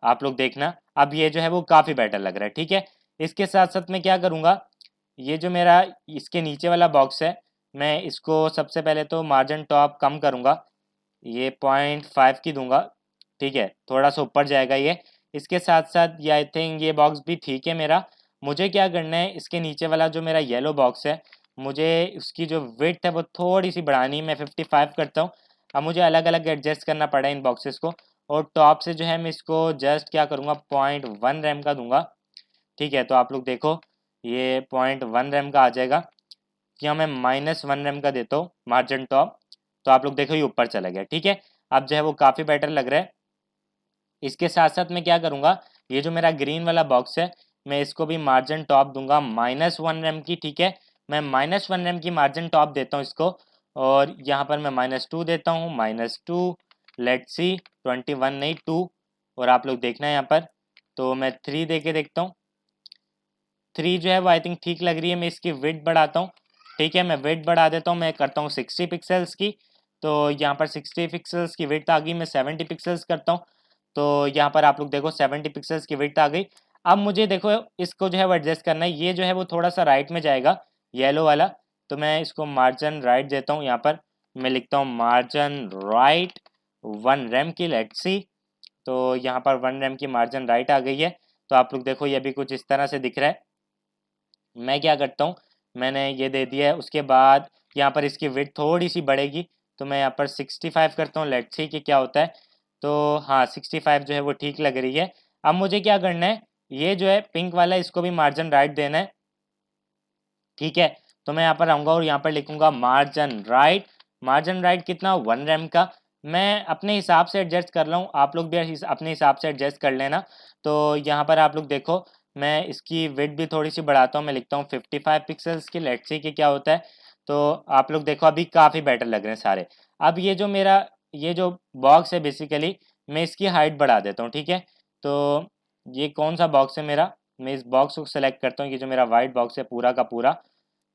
आप लोग देखना अब ये जो है वो काफ़ी बेटर लग रहा है। ठीक है, इसके साथ साथ मैं क्या करूँगा, ये जो मेरा इसके नीचे वाला बॉक्स है मैं इसको सबसे पहले तो मार्जिन टॉप कम करूँगा, ये 0.5 की दूंगा। ठीक है, थोड़ा सा ऊपर जाएगा ये। इसके साथ साथ ये आई थिंक ये बॉक्स भी ठीक है मेरा। मुझे क्या करना है, इसके नीचे वाला जो मेरा येलो बॉक्स है मुझे उसकी जो विड्थ है वो थोड़ी सी बढ़ानी है। मैं 55 करता हूँ। अब मुझे अलग अलग एडजस्ट करना पड़ा इन बॉक्सेस को। और टॉप से जो है मैं इसको जस्ट क्या करूँगा 0.1 rem का दूंगा। ठीक है, तो आप लोग देखो ये 0.1 rem का आ जाएगा। या मैं -1 rem का देता हूँ मार्जिन टॉप। तो आप लोग देखो ये ऊपर चला गया। ठीक है, अब जो है वो काफ़ी बेटर लग रहा है। इसके साथ साथ मैं क्या करूँगा, ये जो मेरा ग्रीन वाला बॉक्स है मैं इसको भी मार्जिन टॉप दूंगा -1 rem की। ठीक है, मैं -1 rem की मार्जिन टॉप देता हूँ इसको। और यहाँ पर मैं -2 देता हूँ, -2। लेट्स सी 21 नहीं 2। और आप लोग देखना है यहाँ पर। तो मैं 3 दे के देखता हूँ। 3 जो है वो आई थिंक ठीक लग रही है। मैं इसकी विड्थ बढ़ाता हूँ। ठीक है, मैं विड्थ बढ़ा देता हूँ, मैं करता हूँ 60 पिक्सल्स की। तो यहाँ पर 60 पिक्सल्स की विड्थ आ गई, मैं 70 पिक्सल्स करता हूँ। तो यहाँ पर आप लोग देखो 70 पिक्सल्स की विड्थ आ गई। अब मुझे देखो इसको जो है वो एडजस्ट करना है, ये जो है वो थोड़ा सा राइट में जाएगा येलो वाला। तो मैं इसको मार्जिन राइट देता हूँ, यहाँ पर मैं लिखता हूँ मार्जिन राइट 1 rem की। लेट्स सी, तो यहाँ पर 1 rem की मार्जिन राइट आ गई है। तो आप लोग देखो ये भी कुछ इस तरह से दिख रहा है। मैं क्या करता हूँ, मैंने ये दे दिया है। उसके बाद यहाँ पर इसकी विड्थ थोड़ी सी बढ़ेगी। तो मैं यहाँ पर 65 करता हूँ। लेट्स सी कि क्या होता है। तो हाँ 65 जो है वो ठीक लग रही है। अब मुझे क्या करना है, ये जो है पिंक वाला इसको भी मार्जिन राइट देना है। ठीक है। तो मैं यहाँ पर आऊँगा और यहाँ पर लिखूँगा मार्जिन राइट। मार्जिन राइट कितना, 1 रैम का। मैं अपने हिसाब से एडजस्ट कर रहा हूँ, आप लोग भी अपने हिसाब से एडजस्ट कर लेना। तो यहाँ पर आप लोग देखो, मैं इसकी विड्थ भी थोड़ी सी बढ़ाता हूँ, मैं लिखता हूँ 55 पिक्सल्स की, लेट्स सी कि क्या होता है। तो आप लोग देखो अभी काफ़ी बेटर लग रहे हैं सारे। अब ये जो मेरा ये जो बॉक्स है बेसिकली, मैं इसकी हाइट बढ़ा देता हूँ, ठीक है। तो ये कौन सा बॉक्स है मेरा, मैं इस बॉक्स को सेलेक्ट करता हूँ, ये जो मेरा वाइट बॉक्स है पूरा का पूरा।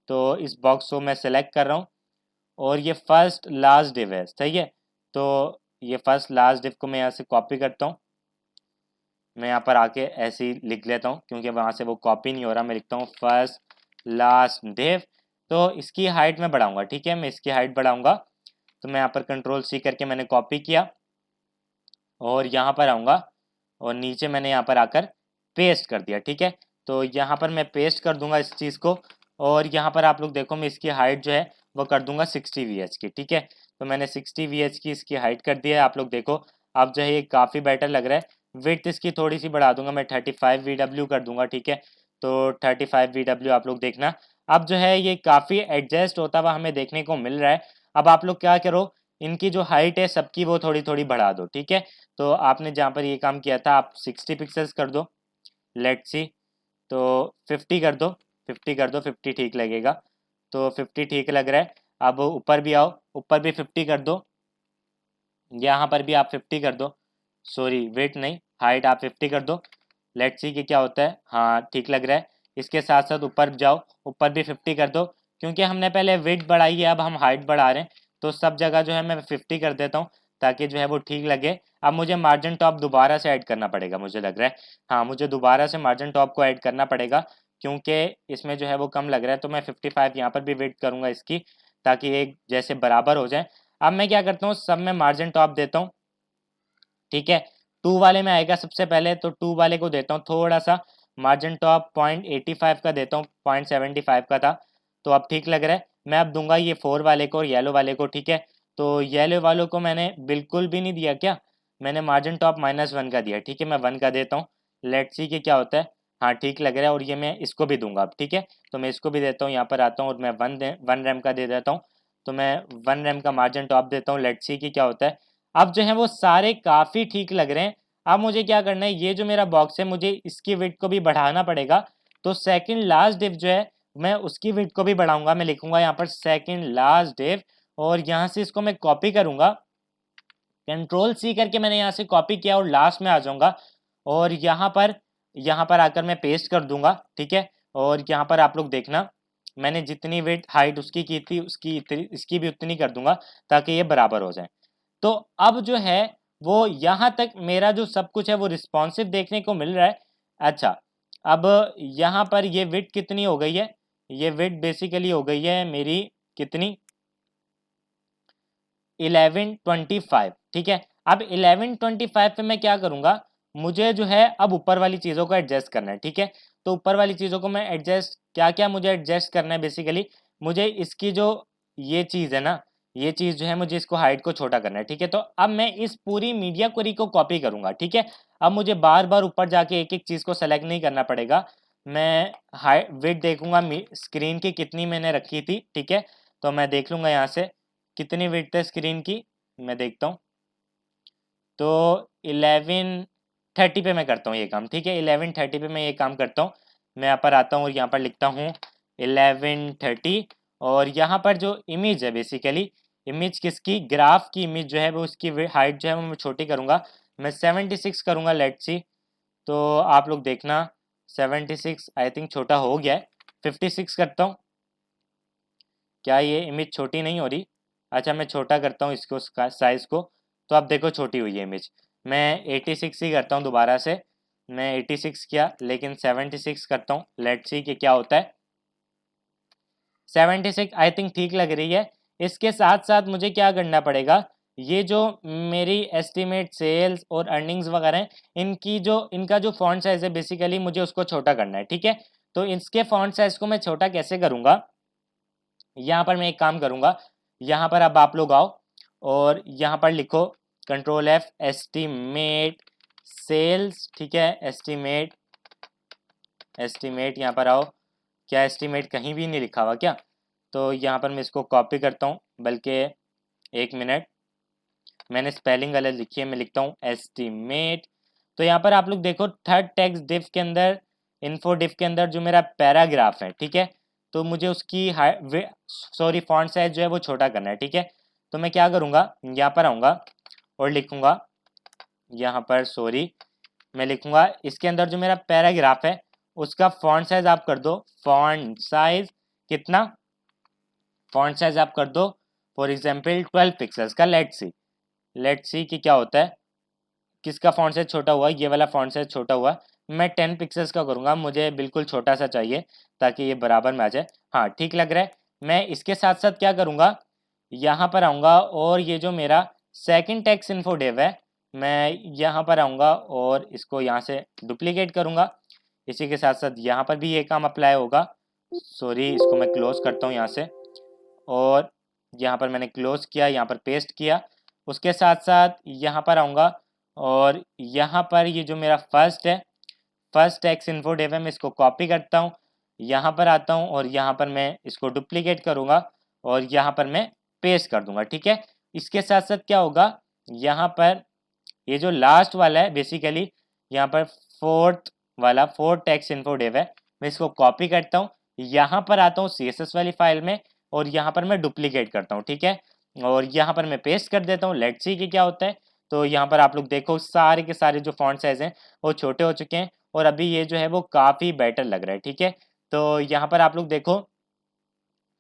तो इस बॉक्स को मैं सेलेक्ट कर रहा हूँ और ये फर्स्ट लास्ट डिव है, सही है। तो ये फर्स्ट लास्ट डिव को मैं यहाँ से कॉपी करता हूँ, मैं यहाँ पर आके ऐसे ही लिख लेता हूँ क्योंकि वहाँ से वो कॉपी नहीं हो रहा। मैं लिखता हूँ फर्स्ट लास्ट डिव। तो इसकी हाइट मैं बढ़ाऊँगा, ठीक है, मैं इसकी हाइट बढ़ाऊँगा। तो मैं यहाँ पर कंट्रोल सी करके मैंने कॉपी किया और यहाँ पर आऊँगा और नीचे मैंने यहाँ पर आकर पेस्ट कर दिया, ठीक है। तो यहाँ पर मैं पेस्ट कर दूंगा इस चीज़ को और यहाँ पर आप लोग देखो मैं इसकी हाइट जो है वो कर दूंगा 60 VH की, ठीक है। तो मैंने 60 VH की इसकी हाइट कर दिया है, आप लोग देखो अब जो है ये काफ़ी बेटर लग रहा है। विड्थ इसकी थोड़ी सी बढ़ा दूंगा, मैं 35 VW कर दूंगा, ठीक है। तो 35 VW आप लोग देखना, अब जो है ये काफ़ी एडजस्ट होता हुआ हमें देखने को मिल रहा है। अब आप लोग क्या करो, इनकी जो हाइट है सबकी वो थोड़ी थोड़ी बढ़ा दो, ठीक है। तो आपने जहाँ पर ये काम किया था आप 60 पिक्सल्स कर दो, लेट्स सी। तो 50 कर दो, 50 कर दो, 50 ठीक लगेगा। तो 50 ठीक लग रहा है। अब ऊपर भी आओ, ऊपर भी 50 कर दो, यहाँ पर भी आप 50 कर दो, सॉरी वेट नहीं, हाइट आप 50 कर दो। लेट्स सी कि क्या होता है, हाँ ठीक लग रहा है। इसके साथ साथ ऊपर जाओ, ऊपर भी 50 कर दो, क्योंकि हमने पहले वेट बढ़ाई है अब हम हाइट बढ़ा रहे हैं। तो सब जगह जो है मैं 50 कर देता हूँ ताकि जो है वो ठीक लगे। अब मुझे मार्जिन टॉप दोबारा से ऐड करना पड़ेगा मुझे लग रहा है, हाँ मुझे दोबारा से मार्जिन टॉप को ऐड करना पड़ेगा क्योंकि इसमें जो है वो कम लग रहा है। तो मैं 55 यहाँ पर भी वेट करूँगा इसकी, ताकि एक जैसे बराबर हो जाए। अब मैं क्या करता हूँ, सब में मार्जिन टॉप देता हूँ, ठीक है। 2 वाले में आएगा सबसे पहले, तो 2 वाले को देता हूँ थोड़ा सा मार्जिन टॉप 0.85 का देता हूँ, 0.75 का था। तो अब ठीक लग रहा है। मैं अब दूंगा ये 4 वाले को और येलो वाले को, ठीक है। तो येलो वालों को मैंने बिल्कुल भी नहीं दिया क्या, मैंने मार्जिन टॉप -1 का दिया, ठीक है। मैं 1 का देता हूँ, लेट्स सी कि क्या होता है। हाँ ठीक लग रहा है और ये मैं इसको भी दूंगा अब, ठीक है। तो मैं इसको भी देता हूँ, यहाँ पर आता हूँ और मैं 1 रैम का दे देता हूँ। तो मैं 1 रैम का मार्जिन टॉप देता हूँ, लेट्स सी कि क्या होता है। अब जो है वो सारे काफ़ी ठीक लग रहे हैं। अब मुझे क्या करना है, ये जो मेरा बॉक्स है मुझे इसकी विड्थ को भी बढ़ाना पड़ेगा। तो सेकंड लास्ट डिव जो है मैं उसकी विड्थ को भी बढ़ाऊंगा, मैं लिखूंगा यहाँ पर सेकंड लास्ट डिव और यहाँ से इसको मैं कॉपी करूंगा, कंट्रोल सी करके मैंने यहाँ से कॉपी किया और लास्ट में आ जाऊंगा और यहाँ पर आकर मैं पेस्ट कर दूंगा, ठीक है। और यहाँ पर आप लोग देखना, मैंने जितनी वेट हाइट उसकी की थी उसकी इसकी भी उतनी कर दूंगा ताकि ये बराबर हो जाए। तो अब जो है वो यहाँ तक मेरा जो सब कुछ है वो रिस्पॉन्सिव देखने को मिल रहा है। अच्छा, अब यहाँ पर ये विड्थ कितनी हो गई है, ये विड्थ बेसिकली हो गई है मेरी कितनी, 1125, ठीक है। अब 1125 पे मैं क्या करूंगा, मुझे जो है अब ऊपर वाली चीज़ों को एडजस्ट करना है, ठीक है। तो ऊपर वाली चीज़ों को मैं एडजस्ट क्या क्या मुझे एडजस्ट करना है, बेसिकली मुझे इसकी जो ये चीज़ है ना, ये चीज़ जो है मुझे इसको हाइट को छोटा करना है, ठीक है। तो अब मैं इस पूरी मीडिया क्वेरी को कॉपी करूंगा, ठीक है। अब मुझे बार बार ऊपर जाके एक एक चीज़ को सेलेक्ट नहीं करना पड़ेगा। मैं हाइट विड्थ देखूंगा स्क्रीन की कितनी मैंने रखी थी, ठीक है। तो मैं देख लूंगा यहाँ से कितनी विड्थ है स्क्रीन की, मैं देखता हूँ। तो 1130 पे मैं करता हूँ ये काम, ठीक है। 1130 पे मैं ये काम करता हूँ। मैं यहाँ पर आता हूँ और यहाँ पर लिखता हूँ 1130 और यहाँ पर जो इमेज है बेसिकली, इमेज किसकी, ग्राफ की इमेज जो है वो उसकी हाइट जो है वो मैं छोटी करूँगा, मैं 76 करूँगा, लेट्स सी। तो आप लोग देखना 76 आई थिंक छोटा हो गया है, 56 करता हूँ। क्या ये इमेज छोटी नहीं हो रही, अच्छा मैं छोटा करता हूँ इसको साइज़ को। तो आप देखो छोटी हुई है इमेज। मैं 86 ही करता हूँ दोबारा से, मैं 86 किया लेकिन 76 करता हूँ, लेट्स सी कि क्या होता है। 76 आई थिंक ठीक लग रही है। इसके साथ साथ मुझे क्या करना पड़ेगा, ये जो मेरी एस्टिमेट सेल्स और अर्निंग्स वगैरह हैं, इनका जो फॉन्ट साइज़ है बेसिकली मुझे उसको छोटा करना है, ठीक है। तो इसके फॉन्ट साइज़ को मैं छोटा कैसे करूँगा, यहाँ पर मैं एक काम करूँगा, यहाँ पर अब आप लोग आओ और यहाँ पर लिखो कंट्रोल F एस्टीमेट सेल्स, ठीक है। एस्टीमेट यहाँ पर आओ, क्या एस्टिमेट कहीं भी नहीं लिखा हुआ क्या? तो यहाँ पर मैं इसको कॉपी करता हूँ, बल्कि 1 मिनट, मैंने स्पेलिंग गलत लिखी है, मैं लिखता हूँ एस्टिमेट। तो यहाँ पर आप लोग देखो थर्ड टेक्स्ट डिफ के अंदर, इन्फो डिफ के अंदर जो मेरा पैराग्राफ है, ठीक है, तो मुझे उसकी फॉन्ट साइज जो है वो छोटा करना है, ठीक है। तो मैं क्या करूँगा, यहाँ पर आऊँगा और लिखूँगा यहाँ पर मैं लिखूँगा इसके अंदर जो मेरा पैराग्राफ है उसका फॉन्ट साइज आप कर दो, फॉन्ट साइज कितना, फॉन्ट साइज आप कर दो फॉर एग्जाम्पल 12 पिक्सल्स का। लेट्स सी कि क्या होता है, किसका फॉन्ट साइज छोटा हुआ, ये वाला फॉन्ट साइज छोटा हुआ। मैं 10 पिक्सल्स का करूँगा, मुझे बिल्कुल छोटा सा चाहिए ताकि ये बराबर में आ जाए। हाँ ठीक लग रहा है। मैं इसके साथ साथ क्या करूँगा, यहाँ पर आऊँगा और ये जो मेरा सेकंड टेक्स्ट इन्फो डिव है, मैं यहाँ पर आऊँगा और इसको यहाँ से डुप्लीकेट करूँगा। इसी के साथ साथ यहाँ पर भी ये काम अप्लाई होगा। सॉरी, इसको मैं क्लोज करता हूँ यहाँ से, और यहाँ पर मैंने क्लोज किया, यहाँ पर पेस्ट किया। उसके साथ साथ यहाँ पर आऊँगा और यहाँ पर ये जो मेरा फर्स्ट टेक्स्ट इन्फो डिव है, मैं इसको कॉपी करता हूँ, यहाँ पर आता हूँ और यहाँ पर मैं इसको डुप्लीकेट करूँगा और यहाँ पर मैं पेस्ट कर दूंगा, ठीक है। इसके साथ साथ क्या होगा, यहाँ पर ये जो लास्ट वाला है बेसिकली, यहाँ पर फोर्थ टेक्स्ट इन्फो डिव है, मैं इसको कॉपी करता हूँ, यहाँ पर आता हूँ CSS वाली फाइल में और यहाँ पर मैं डुप्लीकेट करता हूँ, ठीक है, और यहाँ पर मैं पेस्ट कर देता हूँ। लेट्स सी कि क्या होता है। तो यहाँ पर आप लोग देखो सारे के सारे जो फॉन्ट साइज हैं वो छोटे हो चुके हैं और अभी ये जो है वो काफ़ी बेटर लग रहा है, ठीक है। तो यहाँ पर आप लोग देखो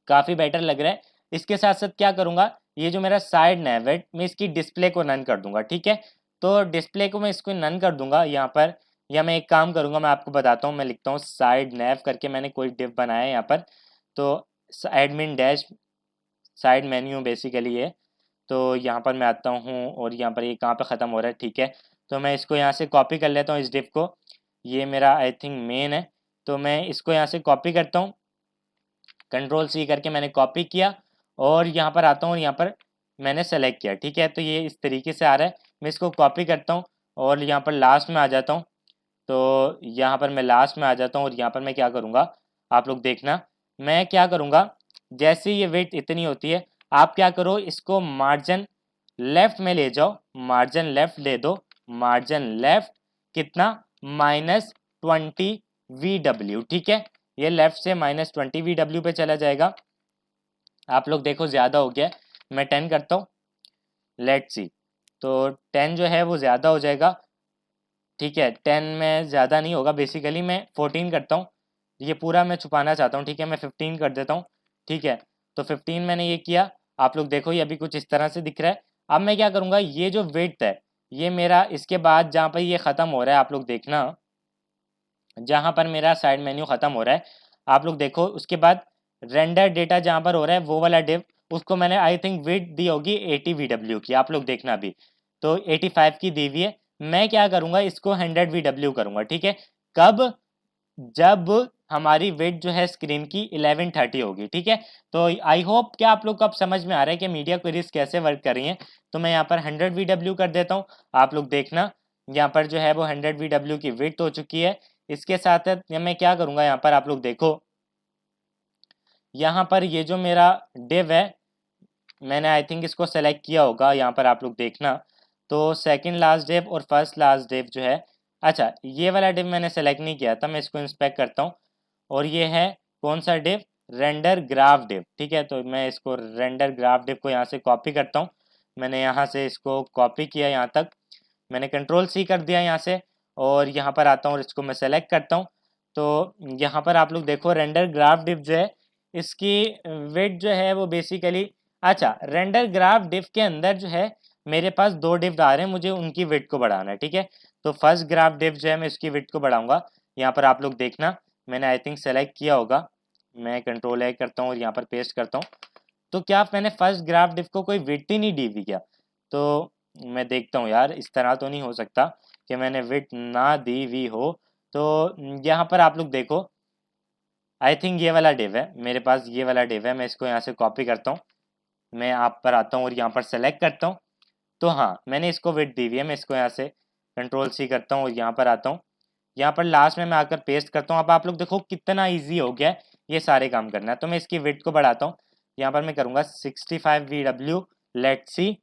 काफ़ी बेटर लग रहा है। इसके साथ साथ क्या करूँगा, ये जो मेरा साइड नैव है मैं इसकी डिस्प्ले को नन कर दूंगा, ठीक है। तो डिस्प्ले को मैं इसको नन कर दूंगा यहाँ पर, या मैं एक काम करूँगा, मैं आपको बताता हूँ, मैं लिखता हूँ साइड नैव करके, मैंने कोई डिव बनाया है यहाँ पर। तो admin dash side menu basically है। तो यहाँ पर मैं आता हूँ और यहाँ पर ये कहाँ पे ख़त्म हो रहा है, ठीक है। तो मैं इसको यहाँ से कॉपी कर लेता हूँ इस डिव को, ये मेरा आई थिंक मेन है। तो मैं इसको यहाँ से कॉपी करता हूँ, Ctrl+C करके मैंने कॉपी किया और यहाँ पर आता हूँ, यहाँ पर मैंने सेलेक्ट किया, ठीक है। तो ये इस तरीके से आ रहा है। मैं इसको कॉपी करता हूँ और यहाँ पर लास्ट में आ जाता हूँ। तो यहाँ पर मैं लास्ट में आ जाता हूँ और यहाँ पर मैं क्या करूँगा, आप लोग देखना, मैं क्या करूँगा, जैसे ये वेट इतनी होती है, आप क्या करो, इसको मार्जिन लेफ्ट में ले जाओ, मार्जिन लेफ्ट ले दो, मार्जिन लेफ्ट कितना, -20 VW, ठीक है। ये लेफ्ट से -20 VW पे चला जाएगा। आप लोग देखो ज़्यादा हो गया, मैं 10 करता हूँ, लेट्स सी। तो 10 जो है वो ज़्यादा हो जाएगा, ठीक है। 10 में ज़्यादा नहीं होगा, बेसिकली मैं 14 करता हूँ, ये पूरा मैं छुपाना चाहता हूँ, ठीक है। मैं 15 कर देता हूँ, ठीक है। तो 15 मैंने ये किया, आप लोग देखो ये अभी कुछ इस तरह से दिख रहा है। अब मैं क्या करूँगा, ये जो विड्थ है ये मेरा, इसके बाद जहाँ पर ये ख़त्म हो रहा है, आप लोग देखना, जहाँ पर मेरा साइड मेन्यू ख़त्म हो रहा है, आप लोग देखो उसके बाद रेंडर डेटा जहाँ पर हो रहा है वो वाला डिव, उसको मैंने आई थिंक विड्थ दी होगी 80 VW की, आप लोग देखना अभी। तो 85 की दी हुई है। मैं क्या करूँगा, इसको 100 VW करूँगा, ठीक है। कब, जब हमारी वेट जो है स्क्रीन की 1130 होगी, ठीक है। तो आई होप क्या आप लोग को अब समझ में आ रहा है कि मीडिया क्वेरीज कैसे वर्क कर रही हैं। तो मैं यहाँ पर 100 VW कर देता हूँ, आप लोग देखना यहाँ पर जो है वो 100 VW की विड्थ हो चुकी है। इसके साथ साथ मैं क्या करूँगा, यहाँ पर आप लोग देखो, यहाँ पर ये जो मेरा डिव है, मैंने आई थिंक इसको सेलेक्ट किया होगा, यहाँ पर आप लोग देखना। तो सेकंड लास्ट डिव और फर्स्ट लास्ट डिव जो है, अच्छा ये वाला डिव मैंने सेलेक्ट नहीं किया था, मैं इसको इंस्पेक्ट करता हूँ। और ये है कौन सा डिव, रेंडर ग्राफ डिव, ठीक है। तो मैं इसको रेंडर ग्राफ डिव को यहाँ से कॉपी करता हूँ, मैंने यहाँ से इसको कॉपी किया, यहाँ तक मैंने Ctrl+C कर दिया यहाँ से, और यहाँ पर आता हूँ और इसको मैं सेलेक्ट करता हूँ। तो यहाँ पर आप लोग देखो रेंडर ग्राफ डिव जो है, इसकी वेट जो है वो बेसिकली, अच्छा रेंडर ग्राफ डिव के अंदर जो है मेरे पास दो डिव आ रहे हैं, मुझे उनकी वेट को बढ़ाना है, ठीक है। तो फर्स्ट ग्राफ डिव जो है मैं इसकी वेट को बढ़ाऊंगा, यहाँ पर आप लोग देखना, मैंने आई थिंक सेलेक्ट किया होगा, मैं Ctrl+A करता हूँ और यहाँ पर पेस्ट करता हूँ। तो क्या मैंने फर्स्ट ग्राफ डिव को कोई विड्थ ही नहीं दी हुई क्या? तो मैं देखता हूँ यार, इस तरह तो नहीं हो सकता कि मैंने विड्थ ना दी हुई हो। तो यहाँ पर आप लोग देखो, आई थिंक ये वाला डिव है मेरे पास, ये वाला डिव है, मैं इसको यहाँ से कॉपी करता हूँ, मैं आप पर आता हूँ और यहाँ पर सेलेक्ट करता हूँ। तो हाँ मैंने इसको विड्थ दी हुई है, मैं इसको यहाँ से Ctrl+C करता हूँ और यहाँ पर आता हूँ, यहाँ पर लास्ट में मैं आकर पेस्ट करता हूँ। अब आप लोग देखो कितना ईजी हो गया है ये सारे काम करना है। तो मैं इसकी विड्थ को बढ़ाता हूँ, यहाँ पर मैं करूँगा 65 VW। लेट्स सी,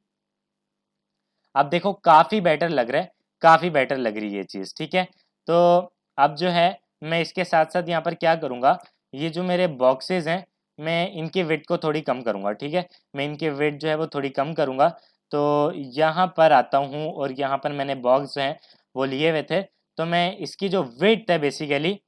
अब देखो काफ़ी बेटर लग रहा है, काफ़ी बेटर लग रही है ये चीज़, ठीक है। तो अब जो है मैं इसके साथ साथ यहाँ पर क्या करूँगा, ये जो मेरे बॉक्सेस हैं मैं इनकी विड्थ को थोड़ी कम करूँगा, ठीक है। मैं इनकी विड्थ जो है वो थोड़ी कम करूँगा। तो यहाँ पर आता हूँ और यहाँ पर मैंने बॉक्स हैं वो लिए हुए थे, तो मैं इसकी जो विड्थ है बेसिकली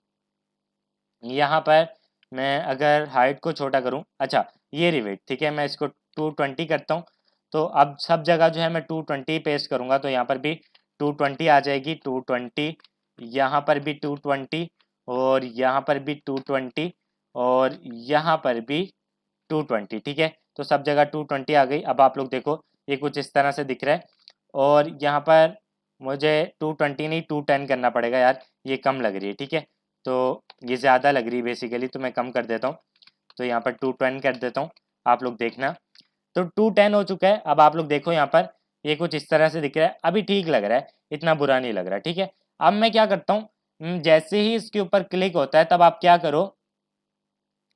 यहाँ पर मैं अगर हाइट को छोटा करूँ, अच्छा ये रही विड्थ, ठीक है। मैं इसको 220 करता हूँ। तो अब सब जगह जो है मैं 220 पेस्ट करूँगा, तो यहाँ पर भी 220 आ जाएगी, 220, यहाँ पर भी 220, और यहाँ पर भी 220, और यहाँ पर भी 220, ठीक है। तो सब जगह 220 आ गई। अब आप लोग देखो ये कुछ इस तरह से दिख रहा है, और यहाँ पर मुझे 220 नहीं 210 करना पड़ेगा यार, ये कम लग रही है, ठीक है। तो ये ज़्यादा लग रही है बेसिकली, तो मैं कम कर देता हूँ। तो यहाँ पर 210 कर देता हूँ, आप लोग देखना। तो 210 हो चुका है। अब आप लोग देखो यहाँ पर ये कुछ इस तरह से दिख रहा है, अभी ठीक लग रहा है, इतना बुरा नहीं लग रहा, ठीक है। अब मैं क्या करता हूँ, जैसे ही इसके ऊपर क्लिक होता है तब आप क्या करो,